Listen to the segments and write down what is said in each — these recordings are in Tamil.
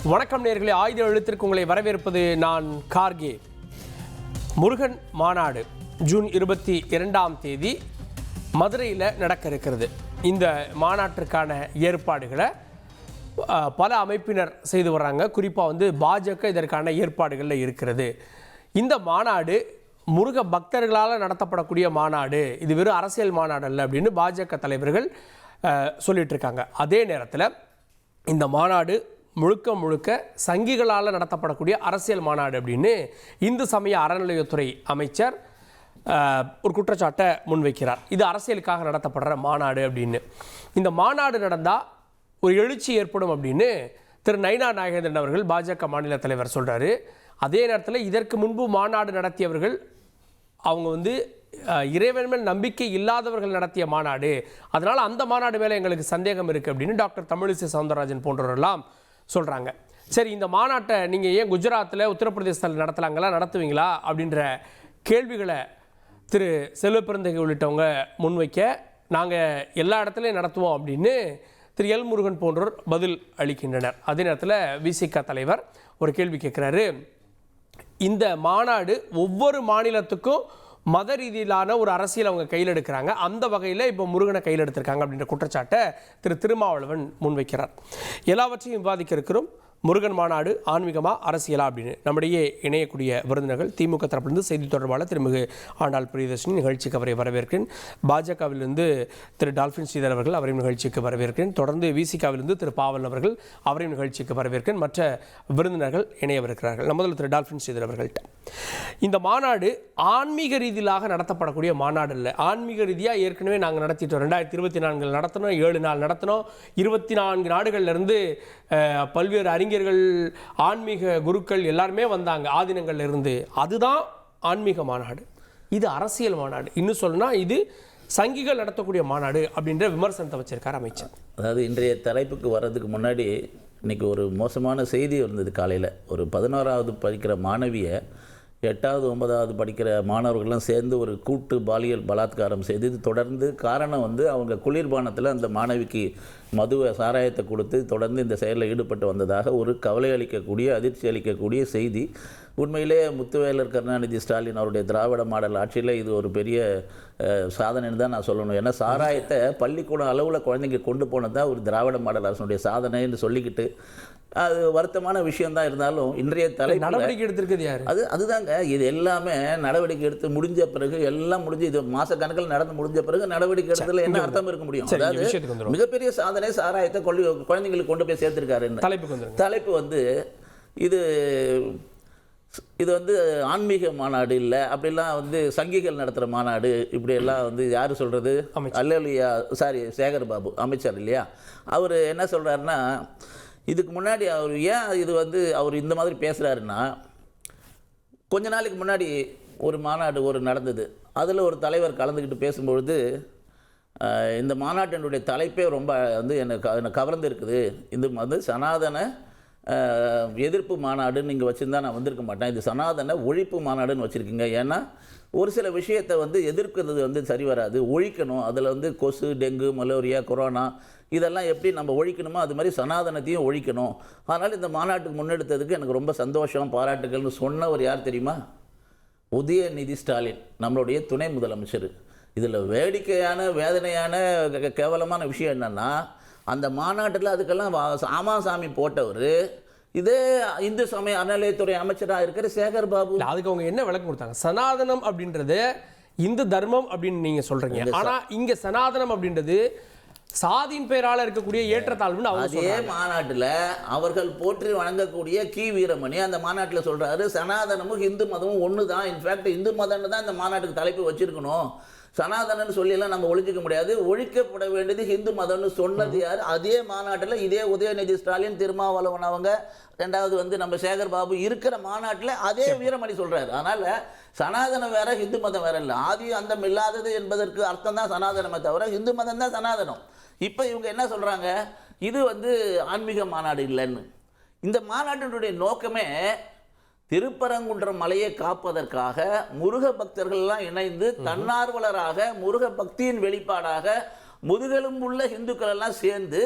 வணக்கம் நேயர்களே, ஆயுத எழுத்திற்கு உங்களை வரவேற்பது நான் கார்கே. முருகன் மாநாடு ஜூன் 22ஆம் தேதி மதுரையில் நடக்க இருக்கிறது. இந்த மாநாட்டிற்கான ஏற்பாடுகளை பல அமைப்பினர் செய்து வர்றாங்க. குறிப்பாக பாஜக இதற்கான ஏற்பாடுகளில் இருக்கிறது. இந்த மாநாடு முருக பக்தர்களால் நடத்தப்படக்கூடிய மாநாடு, இது வெறும் அரசியல் மாநாடு அல்ல அப்படின்னு பாஜக தலைவர்கள் சொல்லிட்டு இருக்காங்க. அதே நேரத்தில் இந்த மாநாடு முழுக்க முழுக்க சங்கிகளால் நடத்தப்படக்கூடிய அரசியல் மாநாடு அப்படின்னு இந்து சமய அறநிலையத்துறை அமைச்சர் ஒரு குற்றச்சாட்டை முன்வைக்கிறார். இது அரசியலுக்காக நடத்தப்படுற மாநாடு அப்படின்னு. இந்த மாநாடு நடந்தால் ஒரு எழுச்சி ஏற்படும் அப்படின்னு திரு நயினா நாகேந்திரன் அவர்கள் பாஜக மாநில தலைவர் சொல்கிறாரு. அதே நேரத்தில் இதற்கு முன்பு மாநாடு நடத்தியவர்கள் அவங்க இறைவன் மேல் நம்பிக்கை இல்லாதவர்கள் நடத்திய மாநாடு, அதனால் அந்த மாநாடு மேலே எங்களுக்கு சந்தேகம் இருக்குது அப்படின்னு டாக்டர் தமிழிசை சவுந்தரராஜன் போன்றவரெல்லாம் சொல்கிறாங்க. சரி, இந்த மாநாட்டை நீங்கள் ஏன் குஜராத்தில் உத்தரப்பிரதேசத்தில் நடத்துவீங்களா அப்படின்ற கேள்விகளை திரு செல்வப்பெருந்தகை உள்ளிட்டவங்க முன்வைக்க, நாங்கள் எல்லா இடத்துலையும் நடத்துவோம் அப்படின்னு திரு எல் முருகன் போன்றோர் பதில் அளிக்கின்றனர். அதே நேரத்தில் விசிக தலைவர் ஒரு கேள்வி கேட்குறாரு. இந்த மாநாடு ஒவ்வொரு மாநிலத்துக்கும் மத ரீதியிலான ஒரு அரசியல் அவங்க கையில் எடுக்கிறாங்க, அந்த வகையில் இப்போ முருகனை கையில் எடுத்திருக்காங்க அப்படின்ற குற்றச்சாட்டை திரு திருமாவளவன் முன்வைக்கிறார். எல்லாவற்றையும் விவாதிக்க இருக்கிறோம். முருகன் மாநாடு ஆன்மீகமா அரசியலா அப்படின்னு நம்முடைய இணையக்கூடிய விருந்தினர்கள் திமுக தரப்பிலிருந்து செய்தி தொடர்பாளர் திருமிகு ஆண்டாள் பிரியதர்ஷினி நிகழ்ச்சிக்கு அவரை வரவேற்கிறேன். பாஜகவிலிருந்து திரு டால்ஃபின் ஸ்ரீதர் அவர்கள் அவரையும் நிகழ்ச்சிக்கு வரவேற்கிறேன். தொடர்ந்து விசிகாவிலிருந்து திரு பாவல் அவர்கள் அவரையும் நிகழ்ச்சிக்கு வரவேற்கிறேன். மற்ற விருந்தினர்கள் இணையவிருக்கிறார்கள். முதல்ல திரு டால்ஃபின் ஸ்ரீதர் அவர்கள்ட்ட, இந்த மாநாடு ஆன்மீக ரீதியிலாக நடத்தப்படக்கூடிய மாநாடு இல்லை. ஆன்மீக ரீதியாக ஏற்கனவே நாங்கள் நடத்திட்டோம். 2024 நடத்தினோம், 7 நாள் நடத்தினோம். 24 நாடுகள்லேருந்து பல்வேறு அறிஞர்கள், ஆன்மீக குருக்கள் எல்லாருமே வந்தாங்க ஆதீனங்கள்ல இருந்து. அதுதான் ஆன்மீக மாநாடு. இது அரசியல் மாநாடு, இன்னும் சொல்லணும்னா இது சங்கிகள் நடத்தக்கூடிய மாநாடு அப்படின்ற விமர்சனத்தை வச்சிருக்கார் அமைச்சர். அதாவது இன்றைய தலைப்புக்கு வர்றதுக்கு முன்னாடி இன்றைக்கி ஒரு மோசமான செய்தி இருந்தது. காலையில் ஒரு 11வது படிக்கிற மாணவியை 8வது 9வது படிக்கிற மாணவர்கள்லாம் சேர்ந்து ஒரு கூட்டு பாலியல் பலாத்காரம் செய்து, தொடர்ந்து காரணம் அவங்க குளிர்பானத்தில் அந்த மாணவிக்கு சாராயத்தை கொடுத்து தொடர்ந்து இந்த செயலில் ஈடுபட்டு வந்ததாக ஒரு கவலை அளிக்கக்கூடிய, அதிர்ச்சி அளிக்கக்கூடிய செய்தி. உண்மையிலே முத்துவேலர் கருணாநிதி ஸ்டாலின் அவருடைய திராவிட மாடல் ஆட்சியில் இது ஒரு பெரிய சாதனைன்னு தான் நான் சொல்லணும். ஏன்னா சாராயத்தை பள்ளிக்கூடம் அளவில் குழந்தைங்க கொண்டு போனது தான் ஒரு திராவிட மாடல் அரசனுடைய சாதனைன்னு சொல்லிக்கிட்டு, அது வருத்தமான விஷயந்தான். இருந்தாலும் இன்றைய நடவடிக்கை எடுத்திருக்கிறது யார்? அதுதாங்க, இது எல்லாமே நடவடிக்கை எடுத்து முடிஞ்ச பிறகு, எல்லாம் முடிஞ்சு இது மாத கணக்கில் நடந்து முடிஞ்ச பிறகு நடவடிக்கை எடுத்ததில் என்ன அர்த்தம் இருக்க முடியும்? அதாவது மிகப்பெரிய சாதனை சாராயத்தை குழந்தைங்களுக்கு கொண்டு போய் சேர்த்திருக்காரு. தலைப்பு இது ஆன்மீக மாநாடு இல்லை, அப்படிலாம் சங்கிகள் நடத்துகிற மாநாடு, இப்படியெல்லாம் யார் சொல்கிறது? அல்லையா, சேகர் பாபு அமைச்சர் இல்லையா, அவர் என்ன சொல்கிறாருன்னா, இதுக்கு முன்னாடி அவர் ஏன் இது அவர் இந்த மாதிரி பேசுகிறாருன்னா, கொஞ்ச நாளைக்கு முன்னாடி ஒரு மாநாடு நடந்தது. அதில் ஒரு தலைவர் கலந்துக்கிட்டு பேசும்பொழுது, இந்த மாநாட்டினுடைய தலைப்பே ரொம்ப எனக்கு கவர்ந்து இருக்குது, இது சனாதன எதிர்ப்பு மாநாடுன்னு நீங்கள் வச்சுருந்தா நான் வந்திருக்க மாட்டேன், இது சனாதன ஒழிப்பு மாநாடுன்னு வச்சுருக்கீங்க. ஏன்னா ஒரு சில விஷயத்தை எதிர்க்கிறது சரி வராது, ஒழிக்கணும். அதில் கொசு, டெங்கு, மலேரியா, கொரோனா இதெல்லாம் எப்படி நம்ம ஒழிக்கணுமோ அது மாதிரி சனாதனத்தையும் ஒழிக்கணும். அதனால் இந்த மாநாட்டுக்கு முன்னெடுத்ததுக்கு எனக்கு ரொம்ப சந்தோஷம், பாராட்டுகள்னு சொன்னவர் யார் தெரியுமா? உதயநிதி ஸ்டாலின், நம்மளுடைய துணை முதலமைச்சர். இதில் வேடிக்கையான, வேதனையான, கேவலமான விஷயம் என்னென்னா, அந்த மாநாட்டில் அதுக்கெல்லாம் ஆமாசாமி போட்டவர் இதே இந்து சமய அறநிலையத்துறை அமைச்சராக இருக்கிற சேகர் பாபு. அதுக்கு அவங்க என்ன விளக்கம் கொடுத்தாங்க? சனாதனம் அப்படின்றது இந்து தர்மம் அப்படின்னு நீங்கள் சொல்கிறீங்க, ஆனால் இங்கே சனாதனம் அப்படின்றது சாதியின் பெயரால் இருக்கக்கூடிய ஏற்றத்தாழ்வுன்னு அதே மாநாட்டில் அவர்கள் போற்றி வணங்கக்கூடிய கி வீரமணி அந்த மாநாட்டில் சொல்கிறாரு, சனாதனமும் இந்து மதமும் ஒன்று தான், இன்ஃபேக்ட் இந்து மதம்னு தான் இந்த மாநாட்டுக்கு தலைப்பு வச்சுருக்கணும், சனாதனன்னு சொல்லியெல்லாம் நம்ம ஒழிக்க முடியாது, ஒழிக்கப்பட வேண்டியது ஹிந்து மதம்னு சொன்னது யார்? அதே மாநாட்டில் இதே உதயநிதி ஸ்டாலின், திருமாவளவன் அவங்க, ரெண்டாவது நம்ம சேகர் பாபு இருக்கிற மாநாட்டில் அதே வீரமணி சொல்கிறார். அதனால் சனாதனம் வேற, ஹிந்து மதம் வேற இல்லை. ஆதி அந்தம் இல்லாதது என்பதற்கு அர்த்தம் தான் சனாதனமே தவிர ஹிந்து மதம் தான் சனாதனம். இப்போ இவங்க என்ன சொல்கிறாங்க? இது ஆன்மீக மாநாடு இல்லைன்னு. இந்த மாநாட்டினுடைய நோக்கமே திருப்பரங்குன்றம் மலையை காப்பதற்காக முருக பக்தர்கள்லாம் இணைந்து தன்னார்வலராக முருக பக்தியின் வெளிப்பாடாக முதுகெலும்புள்ள இந்துக்கள் எல்லாம் சேர்ந்து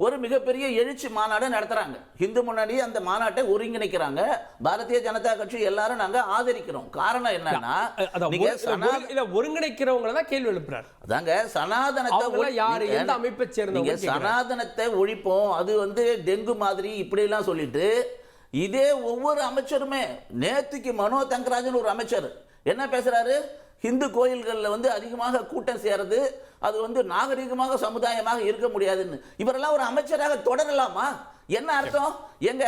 ஒரு மிகப்பெரிய எழுச்சி மாநாடு நடத்துறாங்க. இந்து முன்னணி அந்த மாநாட்டை ஒருங்கிணைக்கிறாங்க. பாரதிய ஜனதா கட்சி எல்லாரும் நாங்க ஆதரிக்கிறோம். காரணம் என்னன்னா, ஒருங்கிணைக்கிறவங்க தான் கேள்வி எழுப்புறாரு. அதாங்க சனாதனத்தை யாரு எந்த அமைப்பை சேர்ந்தவங்க சனாதனத்தை ஒழிப்போம், அது வந்து டெங்கு மாதிரி இப்படி எல்லாம் சொல்லிட்டு இதே ஒவ்வொரு அமைச்சருமே, நேத்துக்கு மனோ தங்கராஜன் ஒரு அமைச்சர் என்ன பேசுறாரு, இந்து கோயில்களில் வந்து அதிகமாக கூட்டம் சேருது, அது வந்து நாகரிகமாக சமுதாயமாக இருக்க முடியாதுன்னு. இவரெல்லாம் ஒரு அமைச்சராக தொடரலாமா? என்ன அர்த்தம்? எங்க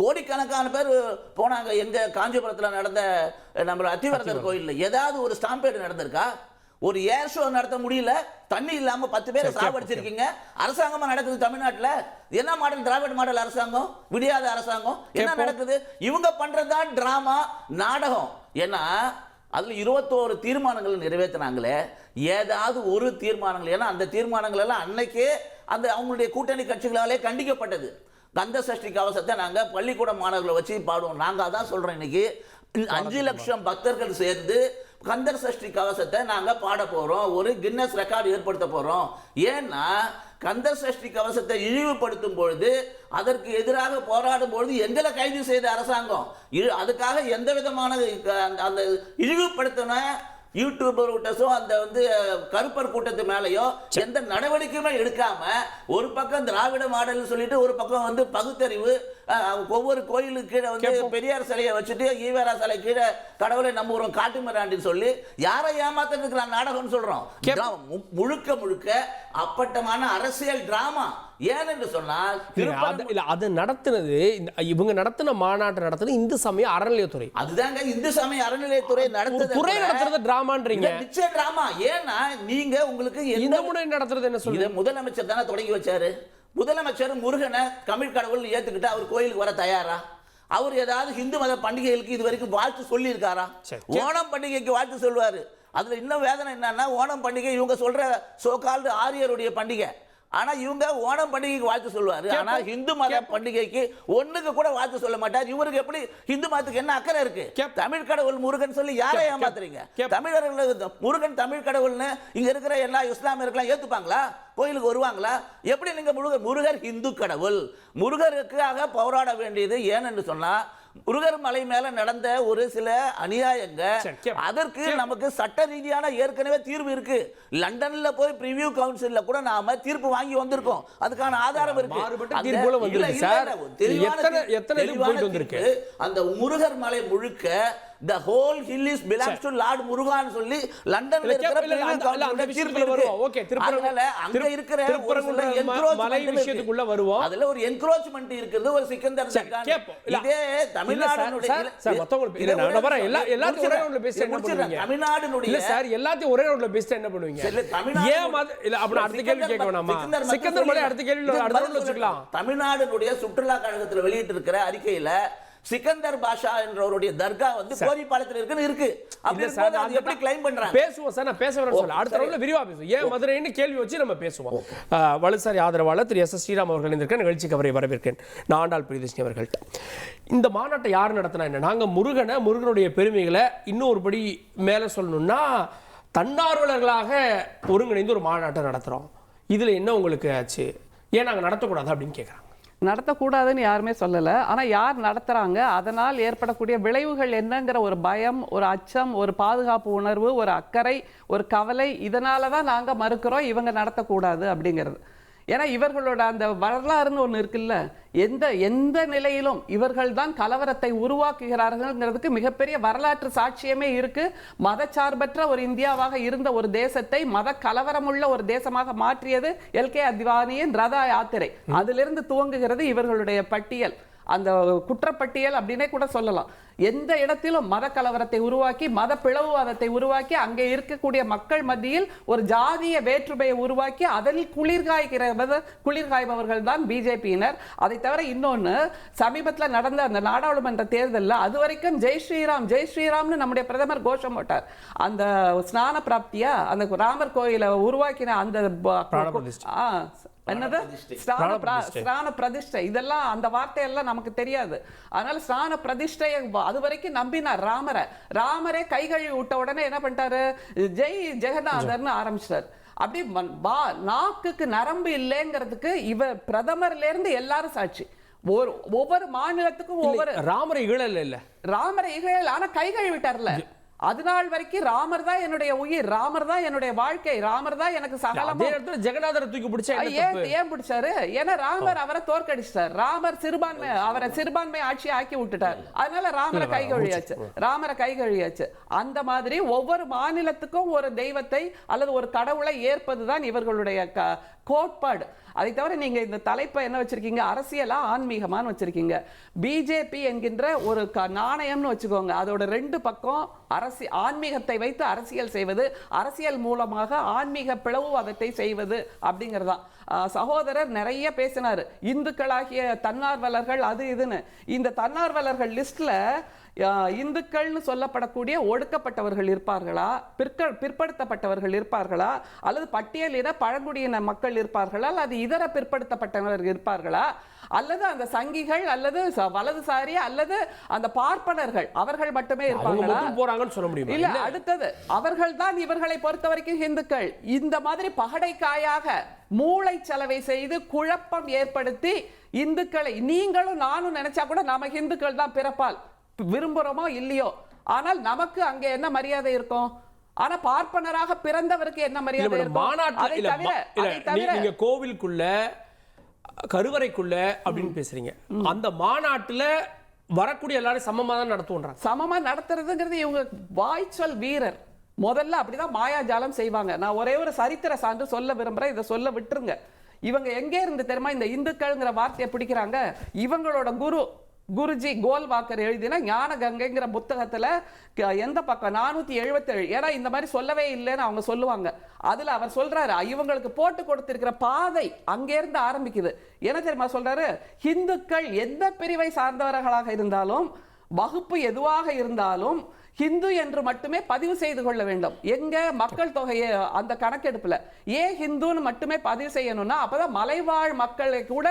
கோடிக்கணக்கான பேர் போனாங்க எங்க காஞ்சிபுரத்தில் நடந்த நம்ம அத்திவரதர் கோயிலில் ஏதாவது ஒரு ஸ்டாம்பேடு நடந்திருக்கா? ஒரு ஏர் ஷோ நடத்த முடியல, தண்ணி இல்லாம 10 பேரை சாவடிச்சிருக்கீங்க. அரசாங்கமா நடக்குது தமிழ்நாட்டில். என்ன மாடல்? திராவிட மாடல் அரசாங்கம், விடியாத அரசாங்கம். என்ன நடக்குது? இவங்க பண்றதுதான் டிராமா, நாடகம். ஏன்னா அதுல 21 தீர்மானங்கள் நிறைவேற்றினாங்களே, ஏதாவது ஒரு தீர்மானங்கள், ஏன்னா அந்த தீர்மானங்கள் எல்லாம் அன்னைக்கே அந்த அவங்களுடைய கூட்டணி கட்சிகளாலே கண்டிக்கப்பட்டது. கந்த சஷ்டி கவசத்தை நாங்க பள்ளிக்கூட மாணவர்களை வச்சு பாடுவோம். நாங்க அதான் சொல்றோம், இன்னைக்கு 5 லட்சம் பக்தர்கள் சேர்ந்து கந்தர் சஷ்டி கவசத்தை நாங்க பாட போறோம், ஒரு கின்னஸ் ரெக்கார்டு ஏற்படுத்த போறோம். ஏன்னா கந்தர் சஷ்டி கவசத்தை இழிவுபடுத்தும் பொழுது, அதற்கு எதிராக போராடும் பொழுது எங்களை கைது செய்த அரசாங்கம் அதுக்காக எந்த விதமான அந்த இழிவுபடுத்தின யூடியூபர் கூட்டஸோ அந்த வந்து கருப்பர் கூட்டத்து மேலேயோ எந்த நடவடிக்கையுமே எடுக்காம, ஒரு பக்கம் திராவிட மாடல் சொல்லிட்டு ஒரு பக்கம் வந்து பகுத்தறிவு, ஒவ்வொரு கோயிலுக்கு கீழே வந்து பெரியார் சிலையை வச்சுட்டு ஈவேரா சிலை கீழே கடவுளை நம்புறோம் காட்டுமிராண்டின்னு சொல்லி யாரை ஏமாத்துறதுக்கு நாடகம்னு சொல்றோம். முழுக்க முழுக்க அப்பட்டமான அரசியல் டிராமா. ஏன்னு சொன்னால் அது நடத்துனது, இவங்க நடத்தின மாநாட்டை நடத்துனது இந்து சமய அறநிலையத்துறை. அதுதாங்க இந்து சமய அறநிலையத்துறை நடத்துறது டிராமான்றீங்க. நிச்சய டிராமா. ஏன்னா நீங்க உங்களுக்கு இந்த முறை நடத்துறது என்ன சொல்லுங்க? முதலமைச்சர் தானே தொடங்கி வச்சாரு. முதலமைச்சர் முருகனை தமிழ் கடவுள் ஏத்துக்கிட்டு அவர் கோயிலுக்கு வர தயாரா? அவர் ஏதாவது இந்து மத பண்டிகைகளுக்கு இது வரைக்கும் வாழ்த்து சொல்லி இருக்காரா? ஓணம் பண்டிகைக்கு வாழ்த்து சொல்வாரு. அதுல இன்னும் வேதனை என்னன்னா, ஓணம் பண்டிகை இவங்க சொல்ற சோகால்டு ஆரியருடைய பண்டிகை, ஆனா இவங்க ஓணம் பண்டிகைக்கு வாழ்த்து சொல்வாரு. ஆனா இந்து மத பண்டிகைக்கு ஒண்ணுக்கு கூட வாழ்த்து சொல்ல மாட்டார். இவருக்கு எப்படி இந்து மதத்துக்கு என்ன அக்கறை இருக்கு? தமிழ் கடவுள் முருகன் சொல்லி யாரை ஏமாத்துறீங்க? தமிழர்கள் முருகன் தமிழ் கடவுள்னு இங்க இருக்கிற எல்லா இஸ்லாமியர்களும் ஏத்துப்பாங்களா? கோயிலுக்கு வருவாங்களா? எப்படி நீங்க முருகர் இந்து கடவுள், முருகருக்காக போராட வேண்டியது. ஏன்னு சொன்னா முருகர் மலை மேல நடந்த ஒரு சில அநியாயங்க, அதற்கு நமக்கு சட்ட ரீதியான ஏற்கனவே தீர்வு இருக்கு. லண்டன்ல போய் பிரிவியூ கவுன்சில்ல கூட நாம தீர்ப்பு வாங்கி வந்திருக்கோம். அதுக்கான ஆதாரம் இருக்கு. அந்த முருகர் மலை முழுக்க the whole hill is belongs to Lord முருகான்னு சொல்லி லண்டன்ல இருக்கிற அந்த தீர்ப்புல வருவோம். ஓகே, திருப்பரங்குன்ற அங்க இருக்கிற மலை விஷயத்துக்குள்ள வருவோம். அதுல ஒரு என்க்ரோச்மென்ட் இருக்குது, ஒரு சிக்கந்தர் சர்க்கார். இதே தமிழ்நாடுனுடைய சார் மொத்தம் நான் வரேன் எல்லாத்தையும் ஒரே ரவுண்ட்ல பேசி என்ன பண்ணுவீங்க? தமிழ்நாடுனுடைய இல்ல சார் எல்லாத்தையும் ஒரே ரவுண்ட்ல பேசி என்ன பண்ணுவீங்க? ஏன் இல்ல அப்ப அடுத்த கேள்வி கேட்க வேணாமா? சிக்கந்தர் மலை அடுத்த கேள்வி அடுத்த ரவுண்ட்ல வச்சுக்கலாம். தமிழ்நாடுனுடைய சுற்றுலா கழகத்துல வெளியிட்டு இருக்கிற அறிக்கையில சிக்கந்தர் பாஷா என்றவருடைய தர்கா வந்து கோரிப்பாளையத்தில் இருக்குன்னு இருக்கு. அப்படி சார் அது எப்படி கிளைம் பண்றாங்க? பேசுவோம் சார், நான் பேச வரேன் சொல்ல அடுத்த ரவுண்ட்ல விரிவா பேசுவோம். ஏன் மதுரைன்னு கேள்வி வச்சு நம்ம பேசுவோம். வலுசாரி ஆதரவாளர் திரு எஸ் ஸ்ரீராம் அவர்கள் இருக்க நிகழ்ச்சிக்கு அவரை வரவேற்கிறேன். நான் ஆண்டாள் பிரியதர்ஷினி அவர்கள்ட்ட இந்த மாநாட்டை யார் நடத்தினா என்ன, நாங்க முருகனுடைய பெருமைகளை இன்னும் ஒருபடி மேல சொல்லணும்னா தன்னார்வலர்களாக ஒருங்கிணைந்து ஒரு மாநாட்டை நடத்துறோம். இதுல என்ன உங்களுக்கு ஆச்சு, ஏன் நாங்க நடத்தக்கூடாது அப்படின்னு கேட்கறாங்க. நடத்தக்கூடாதுன்னு யாருமே சொல்லலை. ஆனால் யார் நடத்துகிறாங்க, அதனால் ஏற்படக்கூடிய விளைவுகள் என்னங்கிற ஒரு பயம், ஒரு அச்சம், ஒரு பாதுகாப்பு உணர்வு, ஒரு அக்கறை, ஒரு கவலை, இதனால தான் நாங்கள் மறுக்கிறோம் இவங்க நடத்தக்கூடாது அப்படிங்கிறது. ஏன்னா இவர்களோட அந்த வரலாறுன்னு ஒன்று இருக்குல்ல, எந்த நிலையிலும் இவர்கள் தான் கலவரத்தை உருவாக்குகிறார்கள்ங்கிறதுக்கு மிகப்பெரிய வரலாற்று சாட்சியமே இருக்கு. மதச்சார்பற்ற ஒரு இந்தியாவாக இருந்த ஒரு தேசத்தை மத கலவரமுள்ள ஒரு தேசமாக மாற்றியது எல்கே அத்வானியின் ரதா யாத்திரை. அதிலிருந்து துவங்குகிறது இவர்களுடைய பட்டியல், அந்த குற்றப்பட்டியல் அப்படின்னே கூட சொல்லலாம். எந்த இடத்திலும் மத கலவரத்தை உருவாக்கி, மத பிளவுவாதத்தை உருவாக்கி, அங்கே இருக்கக்கூடிய மக்கள் மத்தியில் ஒரு ஜாதிய வேற்றுமையை உருவாக்கி அதில் குளிர்காய்பவர்கள் தான் பிஜேபியினர். அதை தவிர இன்னொன்று, சமீபத்தில் நடந்த அந்த நாடாளுமன்ற தேர்தலில் அது வரைக்கும் ஜெய் ஸ்ரீராம் ஜெய் ஸ்ரீராம்னு நம்முடைய பிரதமர் கோஷம் போட்டார். அந்த ஸ்நான பிராப்தியா, அந்த ராமர் கோயிலை உருவாக்கின அந்த என்னது ஸ்நான பிரதிஷ்டை, இதெல்லாம் அந்த வார்த்தையெல்லாம் நமக்கு தெரியாது. அதனால ஸ்நான பிரதிஷ்டையை அது வரைக்கும் நம்பினார் ராமரே. கைகழுவி விட்ட உடனே என்ன பண்ணிட்டாரு, ஜெய் ஜெகநாதர்னு ஆரம்பிச்சிட்டார். அப்படி நாக்குக்கு நரம்பு இல்லைங்கிறதுக்கு பிரதமர்ல இருந்து எல்லாரும் சாட்சி. ஒவ்வொரு மாநிலத்துக்கும் ஒவ்வொரு ராமரை இகழல் ஆனா கை கழுவிட்டார்ல. அது நாள் வரைக்கும் ராமர் தான் என்னுடைய உயிர், ராமர் தான் என்னுடைய வாழ்க்கை, ராமர் தான் எனக்கு சகலம். ஜெகநாதரை தூக்கி பிடிச்சா ஏன் பிடிச்சாரு? ஏன்னா ராமர் அவரை தோற்கடிச்சிட்டார். ராமர் அவரை சிறுபான்மை ஆட்சி ஆக்கி விட்டுட்டார். அதனால ராமரை கை கழுவியாச்சு. அந்த மாதிரி ஒவ்வொரு மாநிலத்துக்கும் ஒரு தெய்வத்தை அல்லது ஒரு கடவுளை ஏற்பதுதான் இவர்களுடைய கோட்பாடு. அதை தவிர நீங்க இந்த தலைப்பை என்ன வச்சிருக்கீங்க, அரசியலா ஆன்மீகமான்னு வச்சிருக்கீங்க. பிஜேபி என்கின்ற ஒரு நாணயம்னு வச்சுக்கோங்க, அதோட 2 பக்கம் ஆன்மீகத்தை வைத்து அரசியல் செய்வது, அரசியல் மூலமாக ஆன்மீக பிளவுவாதத்தை செய்வது அப்படிங்கிறதான். சகோதரர் நிறைய பேசினாரு, இந்துக்களாகிய தன்னார்வலர்கள் அது இதுன்னு. இந்த தன்னார்வலர்கள் லிஸ்ட்ல இந்துக்கள்னு சொல்லப்படக்கூடிய ஒடுக்கப்பட்டவர்கள் இருப்பார்களா, பிற்படுத்தப்பட்டவர்கள் இருப்பார்களா, அல்லது பட்டியலின பழங்குடியின மக்கள் இருப்பார்களா, அல்லது இதர பிற்படுத்தப்பட்டவர்கள் இருப்பார்களா, அல்லது அந்த சங்கிகள் அல்லது வலதுசாரி அல்லது அந்த பார்ப்பனர்கள் அவர்கள் மட்டுமே இருப்பாங்களா போறாங்கன்னு சொல்ல முடியும் இல்ல. அடுத்தது அவர்கள் தான் இவர்களை பொறுத்த வரைக்கும் இந்துக்கள். இந்த மாதிரி பகடைக்காயாக மூளை செலவை செய்து குழப்பம் ஏற்படுத்தி இந்துக்களை நீங்களும் நானும் நினைச்சா கூட நாம இந்துக்கள் தான் பிறப்பால், விரும்புறோமோ இல்லையோ, ஆனால் நமக்கு அங்க என்ன மரியாதை இருக்கும்? ஆனா பார்ப்பனராக பிறந்தவருக்கு என்ன மரியாதை இருக்கும்? நீங்க கோவிலுக்குள்ள கருவறைக்குள்ள அப்படின்னு பேசுறீங்க, அந்த மாநாட்டுல வரக்கூடிய எல்லாரும் சமமா தான் நடத்துறாங்க. சமமா நடத்துறதுங்கிறது இவங்க வாய்ச்சொல் வீரர். முதல்ல அப்படிதான் மாயாஜாலம் செய்வாங்க. நான் ஒரே ஒரு சரித்திர சான்று சொல்ல விரும்புறேன், இதை சொல்ல விட்டுருங்க. இவங்க எங்கே இருந்து தெரியுமா இந்த இந்துக்கள்ங்கிற வார்த்தையை பிடிக்கிறாங்க? இவங்களோட குருஜி கோல்வாக்கர் எழுதின ஞான கங்கைங்கிற புத்தகத்துல எந்த பக்கம் 477, ஏன்னா இந்த மாதிரி சொல்லவே இல்லைன்னு அவங்க சொல்லுவாங்க. அதுல அவர் சொல்றாரு, இவங்களுக்கு போட்டு கொடுத்திருக்கிற பாதை அங்கே இருந்து ஆரம்பிக்குது. என்ன தெரியுமா சொல்றாரு? இந்துக்கள் எந்த பிரிவை சார்ந்தவர்களாக இருந்தாலும், வகுப்பு எதுவாக இருந்தாலும் ஹிந்து என்று மட்டுமே பதிவு செய்து கொள்ள வேண்டும். எங்க மக்கள் தொகையை அந்த கணக்கெடுப்புல ஏன் ஹிந்துன்னு மட்டுமே பதிவு செய்யணும்னா, அப்பதான் மலைவாழ் மக்களை கூட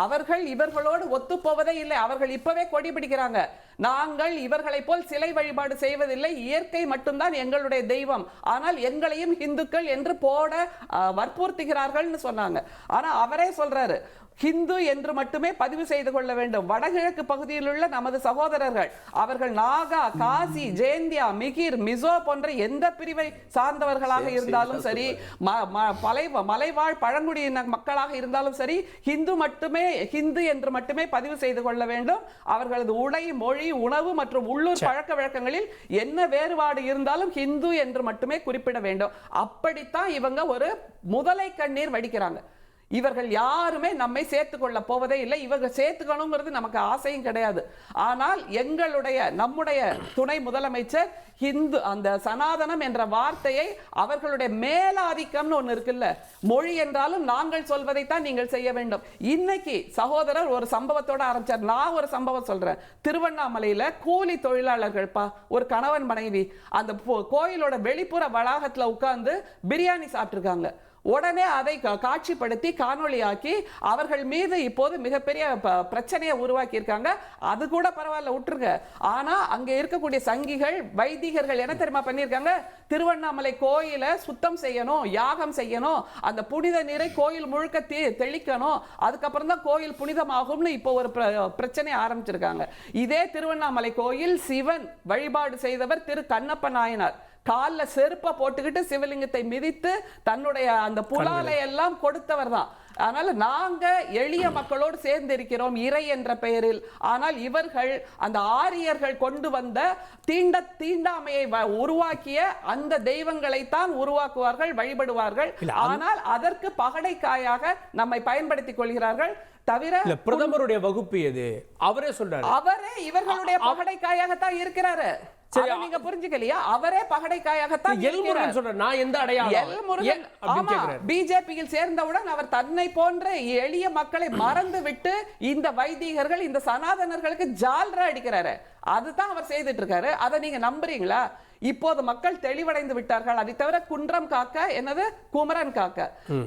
அவர்கள் இவர்களோடு ஒத்து போவதே இல்லை. அவர்கள் இப்பவே கொடி பிடிக்கிறாங்க, நாங்கள் இவர்களை போல் சிலை வழிபாடு செய்வதில்லை, இயற்கை மட்டும்தான் எங்களுடைய தெய்வம், ஆனால் எங்களையும் இந்துக்கள் என்று போட வற்புறுத்துகிறார்கள்னு சொன்னாங்க. ஆனா அவரே சொல்றாரு, ஹிந்து என்று மட்டுமே பதிவு செய்து கொள்ள வேண்டும். வடகிழக்கு பகுதியில் உள்ள நமது சகோதரர்கள் அவர்கள் நாகா, காசி, ஜெயந்தியா, மிகிர், மிசோ போன்ற எந்த பிரிவை சார்ந்தவர்களாக இருந்தாலும் சரி, மலைவாழ் பழங்குடியின மக்களாக இருந்தாலும் சரி, ஹிந்து என்று மட்டுமே பதிவு செய்து கொள்ள வேண்டும். அவர்களது உடை, மொழி, உணவு மற்றும் உள்ளூர் பழக்க வழக்கங்களில் என்ன வேறுபாடு இருந்தாலும் ஹிந்து என்று மட்டுமே குறிப்பிட வேண்டும். அப்படித்தான் இவங்க ஒரு முதலை கண்ணீர் வடிக்கிறாங்க. இவர்கள் யாருமே நம்மை சேர்த்துக் கொள்ள போவதே இல்லை. இவங்க சேர்த்துக்கணுங்கிறது நமக்கு ஆசையும் கிடையாது. ஆனால் நம்முடைய துணை முதலமைச்சர் ஹிந்து அந்த சனாதனம் என்ற வார்த்தையை அவர்களுடைய மேலாதிக்கம்னு ஒண்ணு இருக்குல்ல, மொழி என்றாலும் நாங்கள் சொல்வதைத்தான் நீங்கள் செய்ய வேண்டும். இன்னைக்கு சகோதரர் ஒரு சம்பவத்தோட ஆரம்பிச்சார். நான் ஒரு சம்பவம் சொல்றேன். திருவண்ணாமலையில கூலி தொழிலாளர்கள் ஒரு கணவன் மனைவி அந்த கோயிலோட வெளிப்புற வளாகத்துல உட்கார்ந்து பிரியாணி சாப்பிட்டுருக்காங்க. உடனே அதை காட்சிப்படுத்தி காணொளியாக்கி அவர்கள் மீது இப்போது மிகப்பெரிய பிரச்சனையை உருவாக்கி இருக்காங்க. அது கூட பரவாயில்ல, விட்டுருங்க. ஆனா அங்க இருக்கக்கூடிய சங்கிகள், வைதிகர்கள் என்ன தெரியுமா பண்ணிருக்காங்க? திருவண்ணாமலை கோயிலை சுத்தம் செய்யணும், யாகம் செய்யணும், அந்த புனித நீரை கோயில் முழுக்க தெளிக்கணும், அதுக்கப்புறம் தான் கோயில் புனிதமாகும்னு இப்போ ஒரு பிரச்சனை ஆரம்பிச்சிருக்காங்க. இதே திருவண்ணாமலை கோயில் சிவன் வழிபாடு செய்தவர் திரு கண்ணப்ப நாயனார் காலில் செருப்பை போட்டுக்கிட்டு சிவலிங்கத்தை மிதித்து தன்னுடைய அந்த புலாலை எல்லாம் கொடுத்தவர் தான். அதனால நாங்க எளிய மக்களோடு சேர்ந்து இருக்கிறோம் இறை என்ற பெயரில். ஆனால் இவர்கள் அந்த ஆரியர்கள் கொண்டு வந்த தீண்டாமையை உருவாக்கிய அந்த தெய்வங்களைத்தான் உருவாக்குவார்கள், வழிபடுவார்கள். ஆனால் அதற்கு பகடைக்காயாக நம்மை பயன்படுத்திக் கொள்கிறார்கள். தவிர பிரதமருடைய வகுப்பு எது? அவரே சொல்றாரு, அவரே இவர்களுடைய பகடைக்காயாகத்தான் இருக்கிறாரு. நீங்க புரிஞ்சுக்கலையா? அவரே பகடைக்காயாகத்தான் பிஜேபியில் சேர்ந்தவுடன் அவர் தன்னை போன்ற எளிய மக்களை மறந்து விட்டு இந்த வைதிகர்கள், இந்த சனாதனர்களுக்கு ஜால்ரா அடிக்கிறாரு. அதுதான் அவர் செய்துட்டு இருக்காரு. அதை நீங்க நம்புறீங்களா? இப்போது மக்கள் தெளிவடைந்து விட்டார்கள். அதை தவிர குன்றம் காக்க என்னது குமரன் காக்க,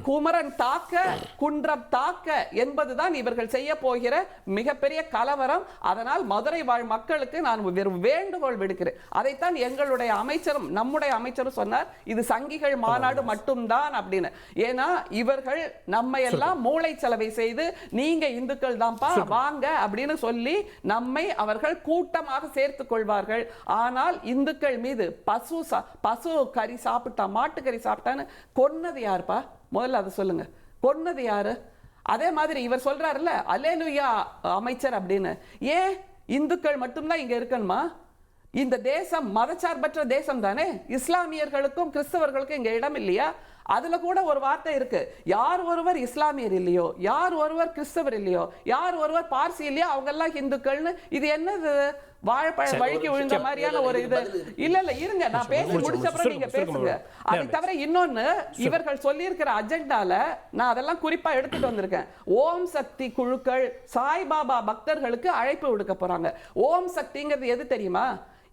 குமரன் தாக்க குன்றம் தாக்க என்பதுதான் இவர்கள் செய்ய போகிற மிகப்பெரிய கலவரம். அதனால் மதுரை வாழ் மக்களுக்கு நான் வேண்டுகோள் விடுக்கிறேன். அதைத்தான் எங்களுடைய அமைச்சரும் நம்முடைய அமைச்சரும் சொன்னார், இது சங்கிகள் மாநாடு மட்டும்தான் அப்படின்னு. ஏன்னா இவர்கள் நம்மை எல்லாம் மூளை செலவை செய்து நீங்க இந்துக்கள் தான்ப்பா வாங்க அப்படின்னு சொல்லி நம்மை அவர்கள் கூட்டமாக சேர்த்துக் கொள்வார்கள். ஆனால் இந்துக்கள் மீது பசு கறி சாப்பிட்டா, மாட்டுக்கறி சாப்பிட்டான்னு கொன்னது யாருப்பா? முதல்ல அதை சொல்லுங்க, கொன்னது யாரு? அதே மாதிரி இவர் சொல்றாருல்ல அல்லேலூயா அமைச்சர் அப்படின்னு. ஏன் இந்துக்கள் மட்டும்தான் இங்க இருக்கணுமா? இந்த தேசம் மதச்சார்பற்ற தேசம் தானே, இஸ்லாமியர்களுக்கும் கிறிஸ்தவர்களுக்கும் இங்க இடம் இல்லையா? அதுல கூட ஒரு வார்த்தை இருக்கு, யார் ஒருவர் இஸ்லாமியர் இல்லையோ, யார் ஒருவர் கிறிஸ்தவர் இல்லையோ, யார் ஒருவர் பார்சி இல்லையோ அவங்க எல்லாம் இந்துக்கள்னு. இது என்னது வாழைப்பழம் வழிக்கு விழுந்த மாதிரியான ஒரு இது? இல்ல இருங்க, நான் பேசி முடிச்சப்பறம் நீங்க பேசுங்க. அதை தவிர இன்னொன்னு, இவர்கள் சொல்லி இருக்கிற அஜெண்டால நான் அதெல்லாம் குறிப்பா எடுத்துட்டு வந்திருக்கேன். ஓம் சக்தி குழுக்கள் சாய்பாபா பக்தர்களுக்கு அழைப்பு விடுக்க போறாங்க. ஓம் சக்திங்கிறது எது தெரியுமா?